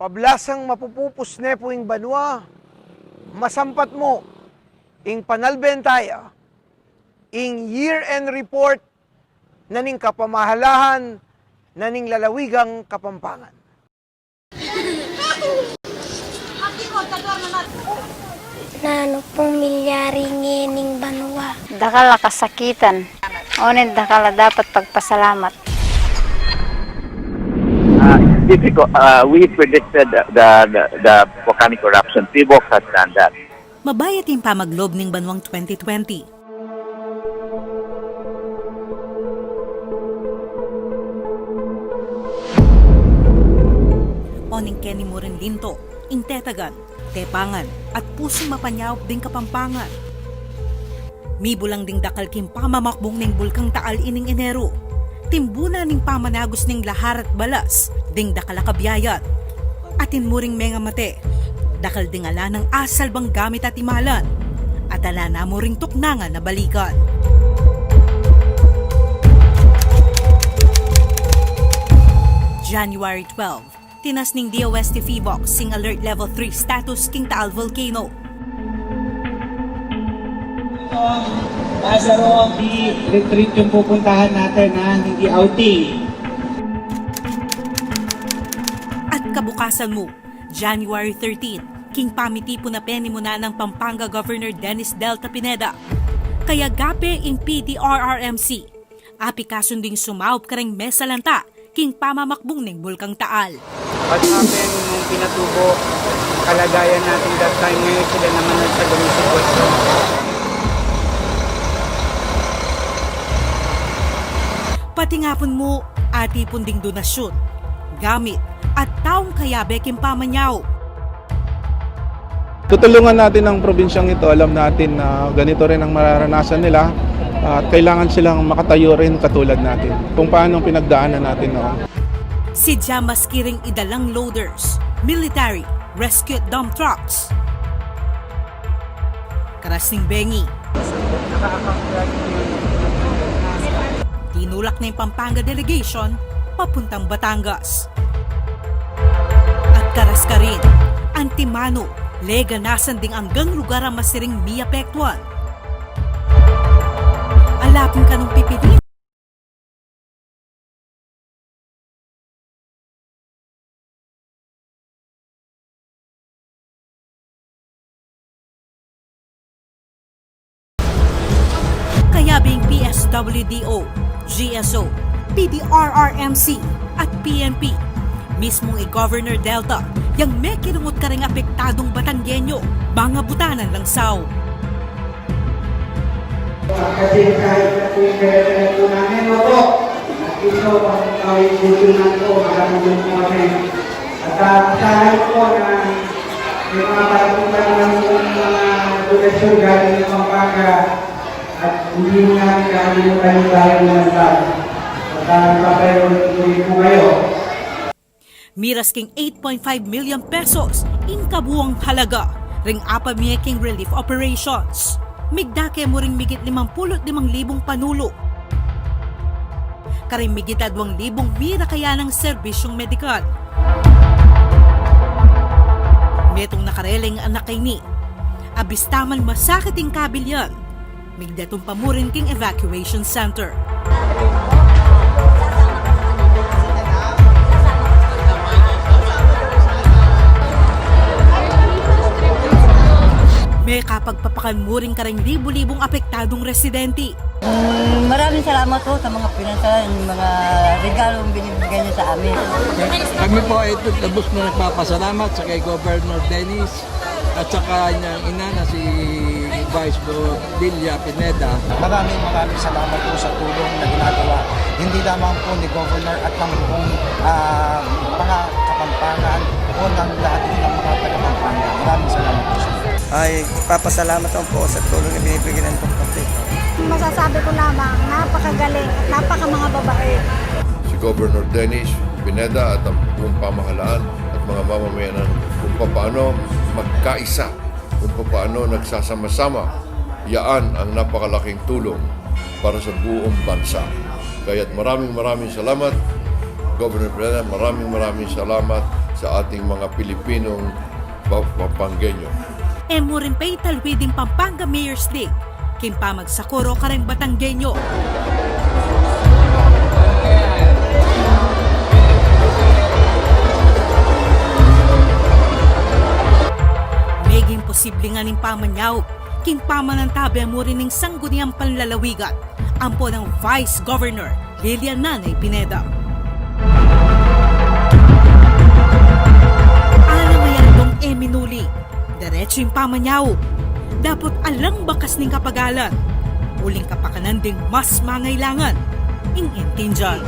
S1: Pablasang mapupupos ne po ing banwa, masampat mo, ing panalbentaya, ing year-end report na ning kapamahalahan na ning lalawigang Kapampangan.
S3: Nano pong milyari ngening banwa.
S21: Dakala kasakitan. Onin dakala dapat pagpasalamat.
S22: Difficult. We predicted the volcanic eruption. PBOC has done that.
S23: Mabayat yung pamaglob ng banwang 2020. Oning Kenny mo rin linto, ing tetagan, tepangan, at pusong mapanyaw ding Kapampangan. Mibulang ding dakal king pamamakbong ning bulkang Taal ining Enero. Timbuna ning pamanagos ning lahar at balas, ding dakal akabiyayat. Atin muring menga mate, dakal ding ala ng asal bang gamit at imalan. At ala na mo ring tuknangan na balikan. January 12, tinas ning DOST Fivox sing alert level 3 status king Taal Volcano.
S10: Nasa roong di retreat yung pupuntahan natin na hindi outing.
S23: At kabukasan mo, January 13, king pamitipo na penimuna ng Pampanga Governor Dennis Delta Pineda. Kaya gape ing PDRRMC. Api kasunding sumaop kareng mesa lanta, king pamamakbong ning Bulkang Taal.
S10: What happened nung pinatubo, kalagayan natin that time ngayon sila naman sa ganung sitwasyon.
S23: Pati nga pun mo, ati punding donasyon, gamit, at taong kayabe king pamanyaw.
S20: Tutulungan natin ang probinsyang ito. Alam natin na ganito rin ang mararanasan nila at kailangan silang makatayo rin katulad natin. Kung paano pinagdaanan natin noon.
S23: Si Jamaskiring idalang loaders, military, rescue at dump trucks. Karasing Bengi. Tinulak na yung Pampanga delegation papuntang Batangas. At karas ka rin, Antimano, leganasan ding anggang lugar ang masiring miapektuan. Alapin ka nung pipili. Kayabing PSWDO, GSO, PDRRMC at PNP. Mismong i-Governor Delta, yang may kinungot ka rin apektadong Batanggenyo, mga butanan lang saw.
S9: Kasi kahit na po yung kaya po namin, opo, ito, pag susunan ko, makatulong po kami. At sahay po na may mga parapunta naman po ng mga donasyon galing ng Pampanga at hindi mo namin kakalimutan yung bayan ng Mandag. At papayaw-tuloy po kayo.
S23: Miras king 8.5 million pesos in kabuang halaga ring apamiyaking relief operations. Migdake mo ring migit 55,000 panulo. Karing migit 2,000 mira kaya ng serbisyong medikal. Metong nakareleng anak kay ni. Abistaman masakit ang kabilyan. Migdatong pamurin king evacuation center. May kapagpapakan mo rin ka rin libu-libong apektadong residente.
S2: Maraming salamat po sa mga pinansalan, mga regalong binibigay niyo sa amin.
S5: Kami po ay labos na nagpapasalamat sa kay Governor Dennis at saka niyang ina na si Vice Villa Pineda.
S7: Maraming salamat po sa tulong na ginagawa. Hindi lamang po ni Governor at ng buong mga Kapampangan o ng lahat ng mga taga-Pampanga. Maraming salamat po sa
S24: ay papasalamat po sa tulong na binibigyan ng pagpapit.
S3: Masasabi ko lamang, napakagaling at napaka-mga babae.
S11: Si Governor Dennis Pineda at ang buong pamahalaan at mga mamamayanan kung paano magkaisa, kung paano nagsasama-sama. Yaan ang napakalaking tulong para sa buong bansa. Kaya't maraming salamat, Governor Pineda, maraming salamat sa ating mga Pilipinong Pampangenyo.
S23: Mo rin pa'y talwiding Pampanga Mayor's League, kimpa magsakuro ka rin Batanggenyo. Meging posible nga ning pamanyaw, kimpa manantabi mo rin ng sangguniang panlalawigan, ampo ng Vice Governor Lilian Nanay Pineda. Mayandong Minuli, diretso yung pamanyaw. Dapat alang bakas ning kapagalan. Uling kapakanan ding mas mangailangan. Intindihan.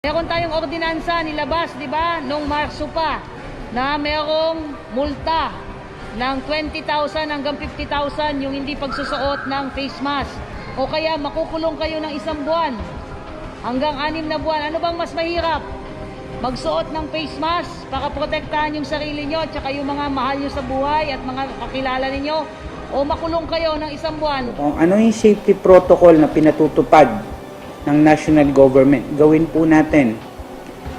S6: Meron tayong ordinansa nilabas, di ba, noong Marso pa, na merong multa ng 20,000 hanggang 50,000 yung hindi pagsusuot ng face mask. O kaya makukulong kayo ng 1 buwan hanggang 6 na buwan. Ano bang mas mahirap? Magsuot ng face mask para protektahan yung sarili nyo at saka yung mga mahal nyo sa buhay at mga kakilala ninyo, o makulong kayo ng 1 buwan?
S10: Kung ano yung safety protocol na pinatutupad ng national government, gawin po natin.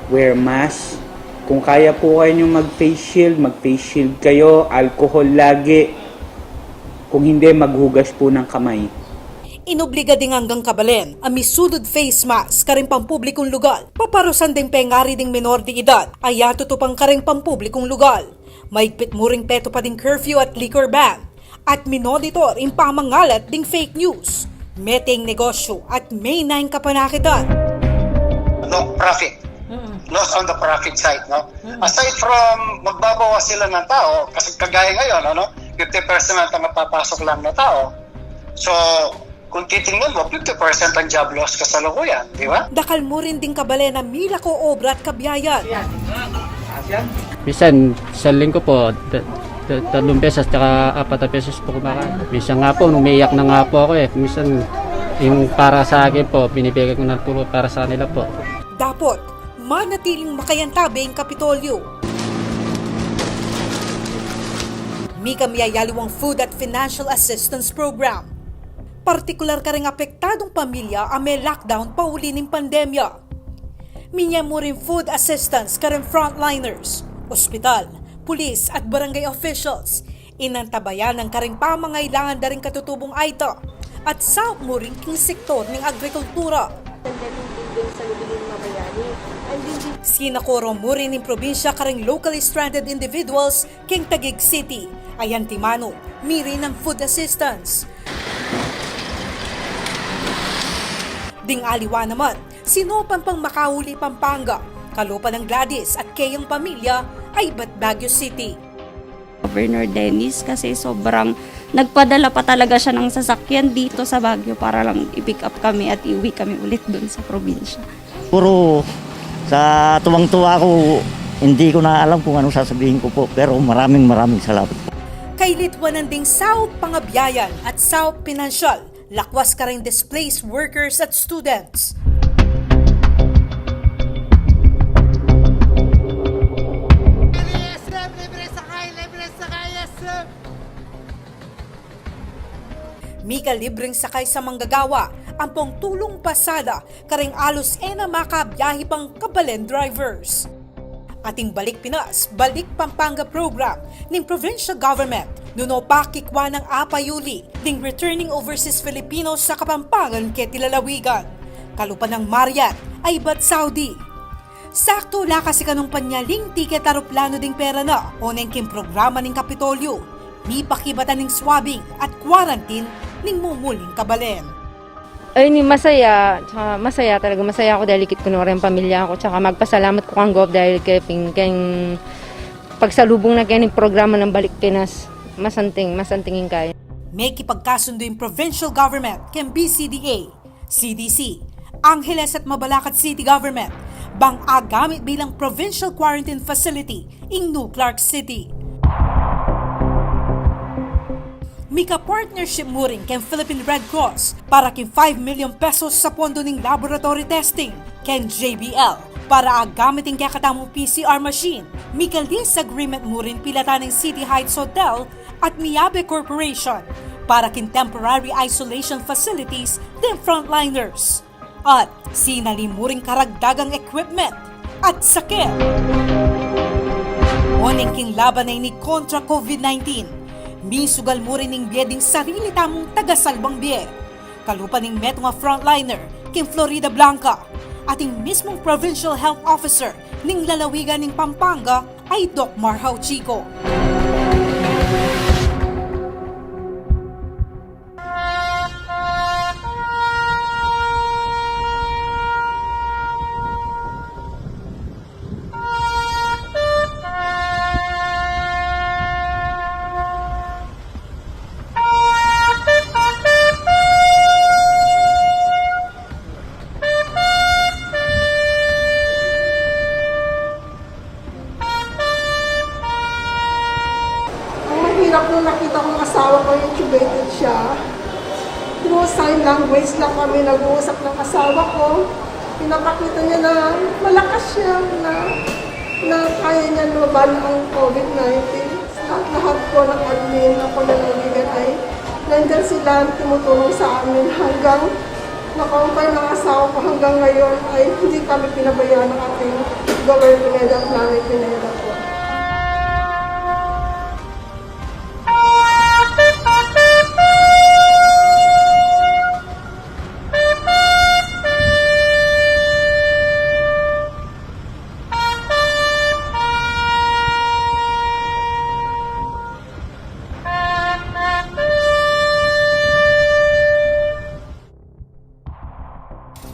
S10: Wear mask. Kung kaya po kayo nyo mag-face shield kayo. Alcohol lagi. Kung hindi, maghugas po ng kamay.
S23: Inobliga ding hanggang kabalen ang misulod face mask karing pampublikong lugar. Paparusan ding pengari ding menor di edad ay tutupang karing pampublikong lugar. Maigpit muring peto pa ding curfew at liquor ban. At minonitor ang pamangalat ding fake news. Meting negosyo at may 9 kapanakitan.
S8: No profit. Loss on the profit side, no? Aside from magbabawas sila ng tao, kasi kagaya ngayon, 50% ang napapasok lang na tao. So, kung titingnan mo, 50% ang job loss kasalukuyan, di ba?
S23: Dakal mo rin din kabale na mila ko obra at kabiyayan.
S12: Minsan, sa linggo po, 3 pesos at 4 pesos po kumakain. Minsan nga po, umiiyak na nga po ako eh. Minsan, yung para sa akin po, binibigay ko ng tulong para sa kanila po.
S23: Dapat, manatiling makayantabi ang Kapitolyo. Mika miyayaliwang food at financial assistance program. Partikular ka rin apektadong pamilya ang may lockdown pauli ng pandemya. Minya mo rin food assistance ka rin frontliners, ospital, pulis at barangay officials. Inantabayan ng karing pamangailangan na rin katutubong aita at sa mo rin king sektor ng agrikultura. Sinakoro mo rin ng probinsya karing locally stranded individuals king Taguig City, ayan timano, miri ng food assistance. Ding aliwa naman, sinopan pang Makahuli, Pampanga, kalupan ng Gladys at kayang pamilya ay Baguio City.
S13: Governor Dennis kasi sobrang nagpadala pa talaga siya ng sasakyan dito sa Baguio para lang i-pick up kami at iuwi kami ulit doon sa probinsya.
S25: Puro sa tuwang-tuwa ko, hindi ko na alam kung ano sasabihin ko po, pero maraming salamat po.
S23: Kay Litwanan ding South Pangabiayan at South Financial, lakwas ka rin displaced workers at students. Mika libreng sakay sa manggagawa, ang pong tulong pasada, karing alos na makabiyahe pang kabalen drivers. Ating Balik Pinas, Balik Pampanga program ng Provincial Government, nuno pakikwa ng Yuli, ding returning overseas Filipinos sa Kapampangan ketilalawigan. Kalupan ng Mariat ay Saudi. Sakto la kasi kanong panyaling tiket aeroplano ding pera na o neng kim programa ng Kapitolyo. May pakibatan ng swabbing at quarantine ning mumuling kabalen.
S26: Ay, masaya. Tsaka masaya talaga. Masaya ako dahil ikit ko na rin pamilya ko. Tsaka magpasalamat ko kang Gov dahil kayong pagsalubong na kayo ng programa ng Balik Pinas. Masantingin kayo.
S23: May kipagkasundo yung provincial government ken BCDA, CDC, Angeles at Mabalacat City Government, bang agamit bilang provincial quarantine facility in New Clark City. Mika partnership mo rin ken Philippine Red Cross para kin 5 million pesos sa pondo ng laboratory testing ken JBL para agamitin kaya katamong PCR machine. Mika lease agreement mo rin pilatan ng City Heights Hotel at Miyabe Corporation para kin temporary isolation facilities din frontliners. At sinali mo rin karagdagang equipment at sakit. Oning king laban ay ni kontra COVID-19. Misugal mo rin ng biyeding sarili tamong tagasalbang biye. Kalupan ng meto nga frontliner, king Florida Blanca. Ating mismong Provincial Health Officer ning lalawigan ng Pampanga ay Doc Marhau Chico.
S14: language lang kami nag-uusap ng asawa ko. Pinapakita niya na malakas siya, na kaya niya lumaban ang COVID-19. Lahat po ng admin ako lalawigan ay nandyan sila tumutulong sa amin hanggang nakaupay ng asawa ko hanggang ngayon ay hindi kami pinabayaan ng ating Governor Pineda at Nanay Pineda po.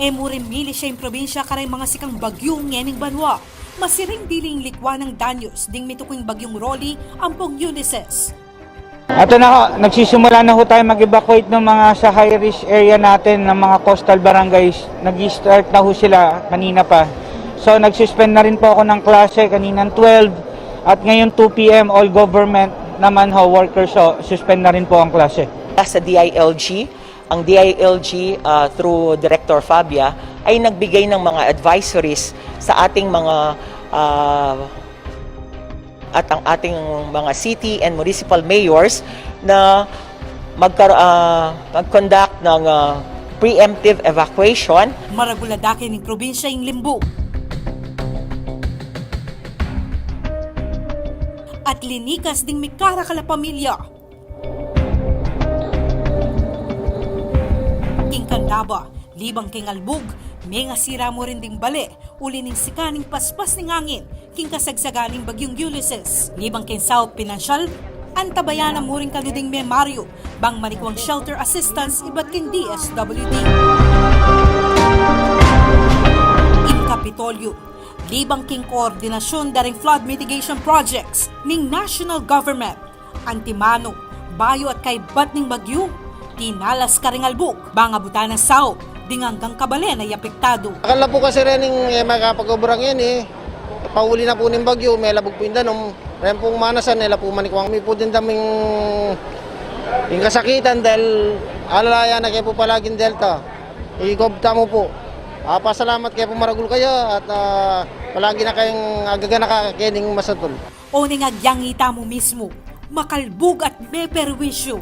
S23: Emurin mili siya yung probinsya karay mga sikang bagyong ngening banwa. Masiring diling likwa ng danyos ding mituking bagyong Rolly ampong Ulysses.
S10: Ato na ho, nagsisimula na ho tayo mag-evacuate ng mga sa high-risk area natin ng mga coastal barangays. Nag-start na ho sila kanina pa. So nagsuspend na rin po ako ng klase kaninang 12 at ngayon 2 p.m. all government naman ho workers so suspend na rin po ang klase.
S15: Sa DILG, ang DILG through Director Fabia ay nagbigay ng mga advisories sa ating mga at ang ating mga city and municipal mayors na mag-conduct ng preemptive evacuation.
S23: Maraguladake ng probinsya yung Limbo. At linikas ding mikara kala pamilya. King Kandaba, libang king Albug, may nga sira mo rin ding bali, uli ning sikaning paspas ning angin, king kasagsaganing bagyong Ulysses, libang king South Provincial, antabayan mo rin kaluding may Mario, bang manikwang shelter assistance iba't king DSWD. In Kapitolyo, libang king koordinasyon daring flood mitigation projects ning national government, Antimano, Bayo at kay bat ning bagyo, tinalas ka ring Albug, bang abutan ng Sao, hanggang Kabalen ay apektado.
S16: Akala po kasi rin yung makapag-ubrang yan pauli na po ng bagyo, may labog po yung danom. Ren pong manasan nila po manikwang. May po din daming yung kasakitan dahil alalayan na kayo po palaging Delta. Igobta mo po. Pasalamat kayo po maragul kayo at palagi na kayong agaga nakakakining masatol.
S23: O ningagyang ita mo mismo, makalbug at may perwisyo.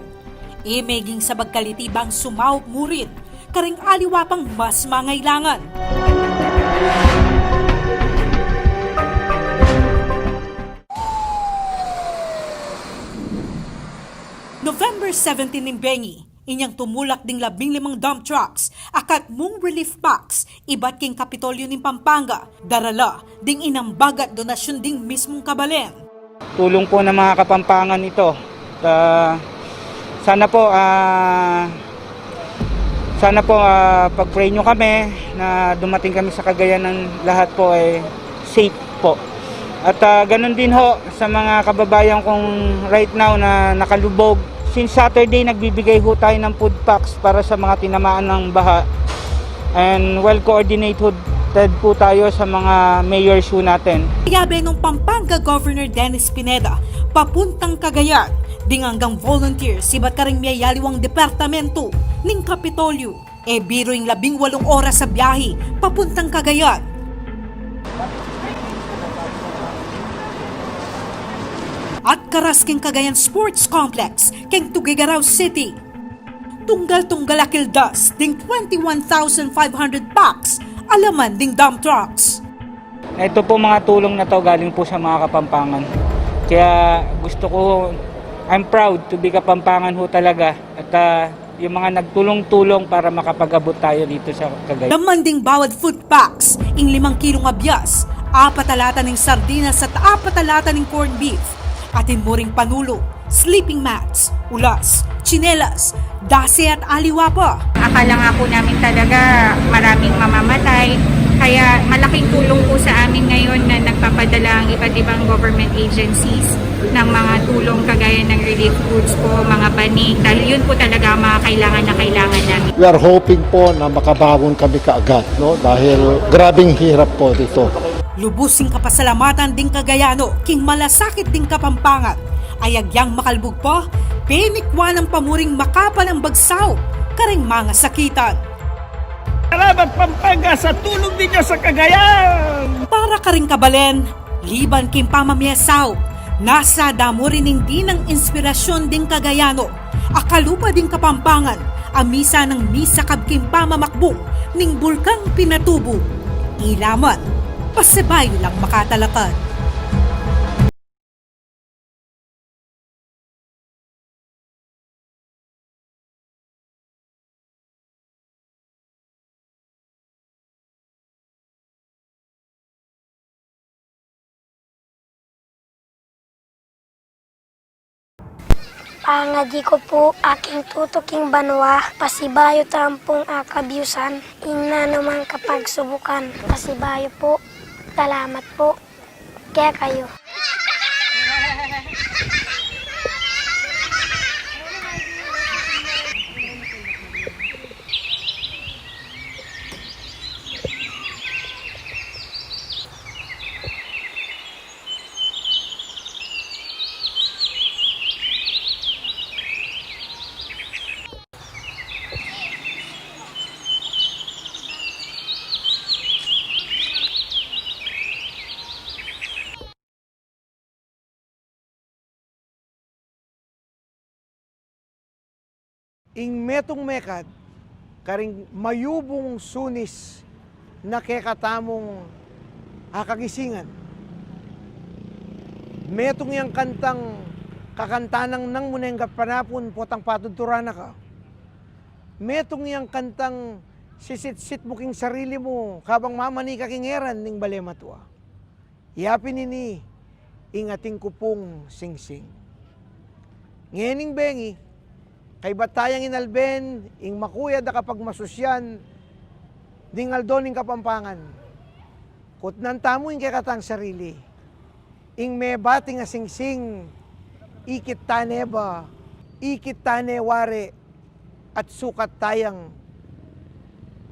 S23: Meging sa bagkalitibang sumawp mo rin, karing aliwa pang mas mangailangan. November 17 ng Bengi, inyang tumulak ding 15 dump trucks, akat mong relief packs, iba't king Kapitolyo ng Pampanga, darala, ding inambagat donasyon ding mismong Kabalen.
S10: Tulong po ng mga Kapampangan ito. Sana po pag-pray nyo kami na dumating kami sa Cagayan ng lahat po ay safe po. At ganun din ho sa mga kababayan kong right now na nakalubog. Since Saturday nagbibigay ho tayo ng food packs para sa mga tinamaan ng baha. And well coordinated po tayo sa mga mayors ho natin.
S23: Yabe ng Pampanga Governor Dennis Pineda papuntang Cagayan. Ding hanggang volunteers, sibat ka rin miyayaliwang departamento ng Kapitolyo. Biroing 18 oras sa biyahe, papuntang Cagayan. At karasking Cagayan Sports Complex, keng Tugigaraw City. Tunggal-tunggal akildas, ding 21,500 packs, alaman ding dump trucks.
S10: Ito po mga tulong na to galing po sa mga Kapampangan. Kaya gusto ko, I'm proud to be Kapampangan ho talaga at yung mga nagtulong-tulong para makapag-abot tayo dito sa Cagayan.
S23: Laman ding bawat food packs, ing 5 kilong abyas, 4 alata ng sardinas at 4 alata ng corned beef, atin mo ring panulo, sleeping mats, ulas, tsinelas, dase at aliwa pa.
S17: Akala nga po namin talaga maraming mamamatay. Kaya malaking tulong po sa amin ngayon na nagpapadala ang iba't ibang government agencies ng mga tulong kagaya ng relief goods po, mga banig, dahil yun po talaga ang mga kailangan na kailangan namin.
S18: We are hoping po na makabangon kami kaagad, no? Dahil grabing hirap po dito.
S23: Lubusing kapasalamatan ding Cagayano, king malasakit ding Kapampangan, ayagyang makalbog po, penikwa ng pamuring makapal ang bagsaw, karing mga sakitan.
S1: Salamat Pampanga sa tulong ninyo sa Cagayan!
S23: Para karing kabalen, liban kim pamamiesaw, nasa damo rin hindi ng inspirasyon ding Cagayano, akalupa ding Kapampangan, amisa ng misa kabkim pamamakbong ning bulkang Pinatubo. Ilaman, pasibayo lang makatalakad.
S4: Pangadi ko po aking tutuking banwa, pasibayo tampong akabyusan, ina naman kapag subukan, pasibayo po, salamat po, kaya kayo.
S19: Ing metong mekad, karing mayubong sunis na kekatamong akagisingan. Metong yang kantang kakantanang nang munenggat panapon potang patuturana ka. Metong yang kantang sisit-sit mo king sarili mo kabang mamani ka kingeran ning balematwa. Yapin ini ingating kupong sing-sing. Ngening bengi, kay batayang inalben, ing makuyad na kapag masusyan, ding aldon ing Kapampangan. Kutnan tamo ing kakatang sarili, ing may bating nga sing-sing, ikit tane ba, ikit tane ware, at sukat tayang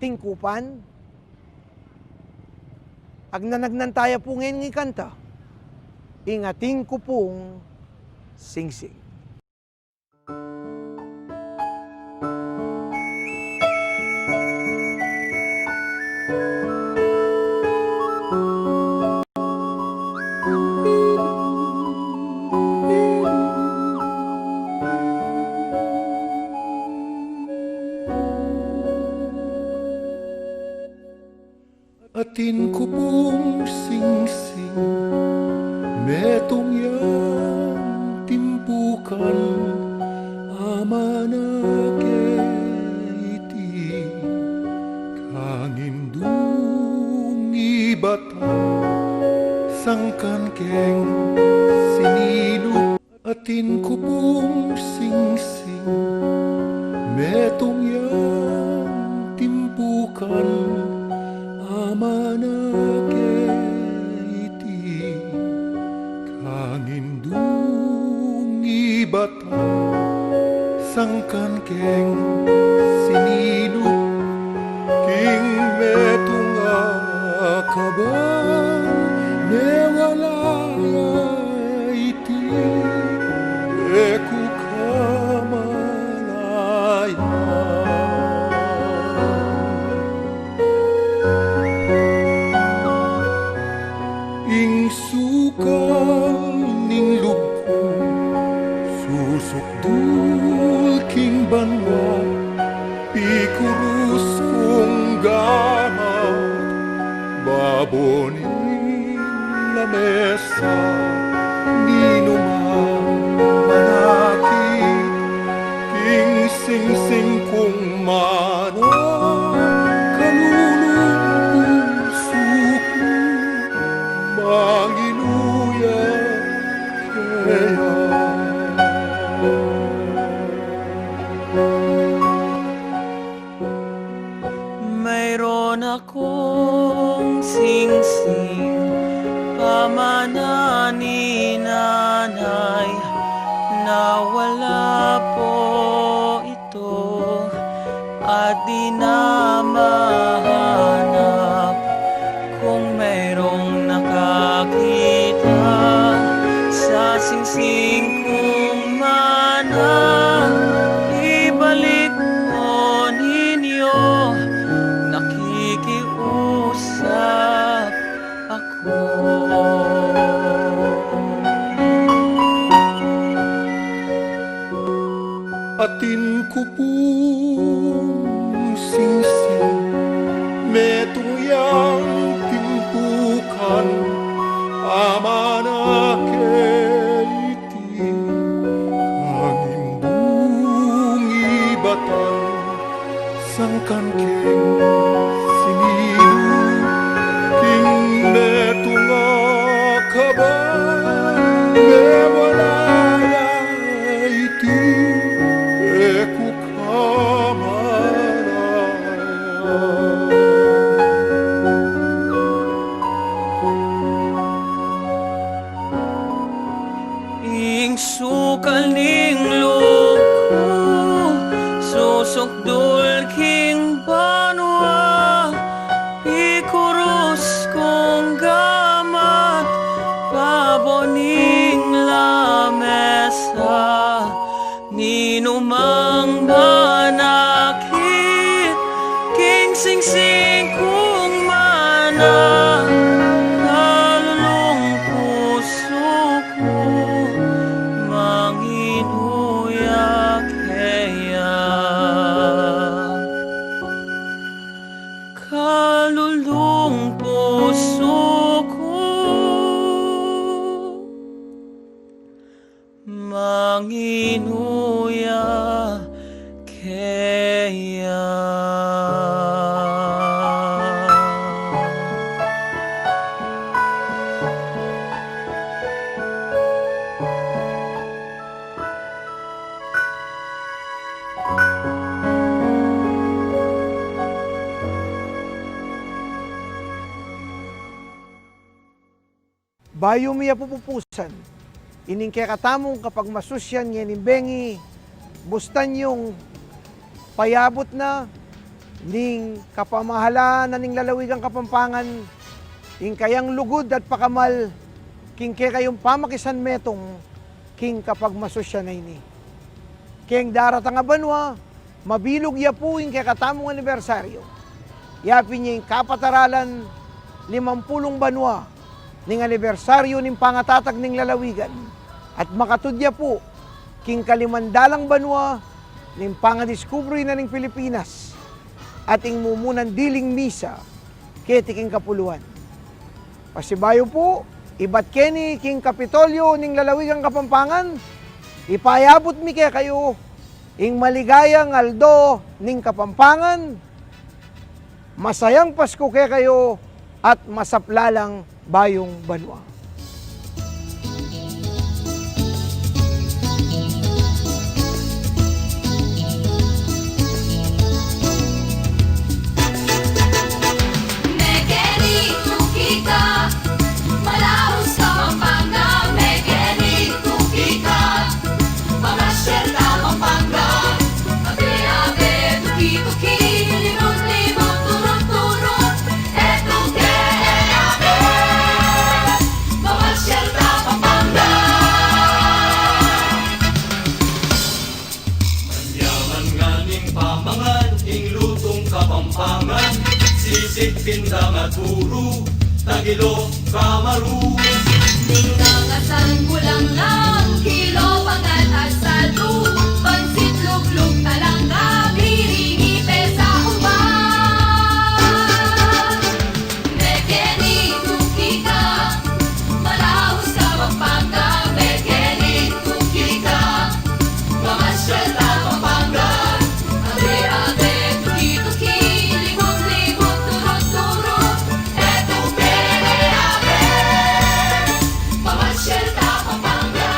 S19: tingkupan. Agnanagnan tayo po ngayon ng kanta, ing ating kupong sing-sing.
S20: Atin ko pong sing-sing, metong yang timpukan, ama na iti, kangindung ibata, sangkan keng sinilog. Atin ko pong sing-sing, metong yang timpukan, iti kangindung ibata sangkan keng sinilog king metong akaban newala iti eku kamalaya. Ing sukal ning lubko, susukdul king banwa, pikurus kong gamat, babonin lamesa, ninuman manakit, king sing-sing kong mana, kalulong puso Mangiluya kaya
S21: mayroon akong sing-sing pamana ni nanay nawala po ito at di na mahanap kung mayroong nakakita sa sing-sing kong mana ibalik mo
S20: singsing metuyang timpukan amanaketi ang imbung ibatan sangkan keng sinilu king metunga kaban mewalaya iti eku
S21: ing sukal ning loko susukdul king banwa ikurus kong gamat paboning lamesa ninumang manakit king singsing kong mana kalulong puso ko manginuya kaya kalulong puso ko manginuya kaya.
S19: Bayo miya pupupusan, ining kaya katamong kapag masusyan nga nimbengi, bustan yung payabot na ning kapamahala na ning lalawigang Kapampangan, ing kayang lugod at pakamal, king kaya kayong pamakisan metong, king kapag masusyan na ini. Keng daratang nga banwa, mabilog ya po ing kaya katamong anibersaryo. Yapin niya yung kapataralan, 50 banwa, ning anibersaryo ning pangatatag ning lalawigan at makatudya po king kalimandalang banwa ning pangadiskubre na ning Pilipinas at ing mumunan diling misa keti king kapuluan. Pasibayo po, ibat keni king Kapitolyo ning lalawigang Kapampangan, ipayabot mi kaya kayo ing maligayang aldo ning Kapampangan, masayang Pasko kaya kayo at masaplalang bayong banwa.
S2: Megeni tukika, malahos Kapampangan. Megeni tukika, pamasyerta Pampanga. Abe-abe, tuki-tuki, limot-limot, turot-turot, etuke abe. Pamasyerta Pampanga.
S21: Manyaman nga ning pamangan, ing lutong Kapampangan, sisig pindang at puro, tagilo kamaru.
S2: Ninangasan kulang lang, kilo pangat at salo, pansit luglug talangka, biringi pesa uban. Megeni tukika, malahos Kapampangan. Megeni tukika, pamasyerta Pampanga. Abe-abe, tuki-tuki, limot-limot, turot-turot, etuke abe. Pamasyerta Pampanga.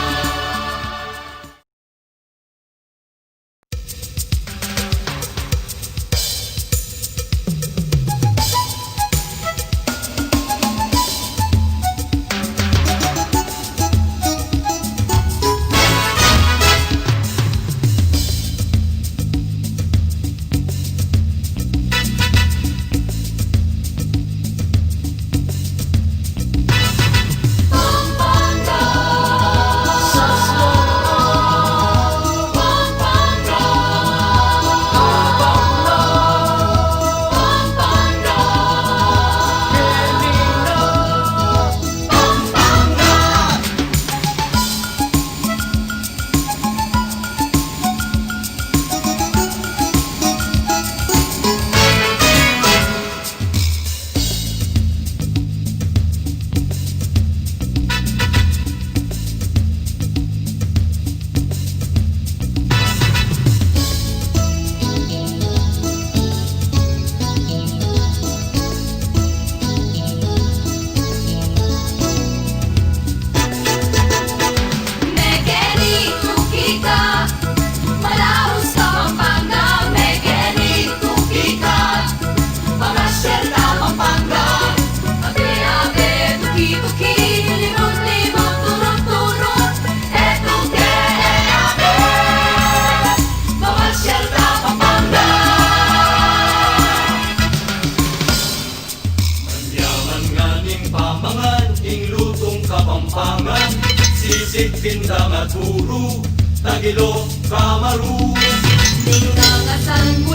S21: nganing pamangan, ing lutong Kapampangan, sisig, pindang at puro, tagilo, kamaru.
S2: Dinangasan mo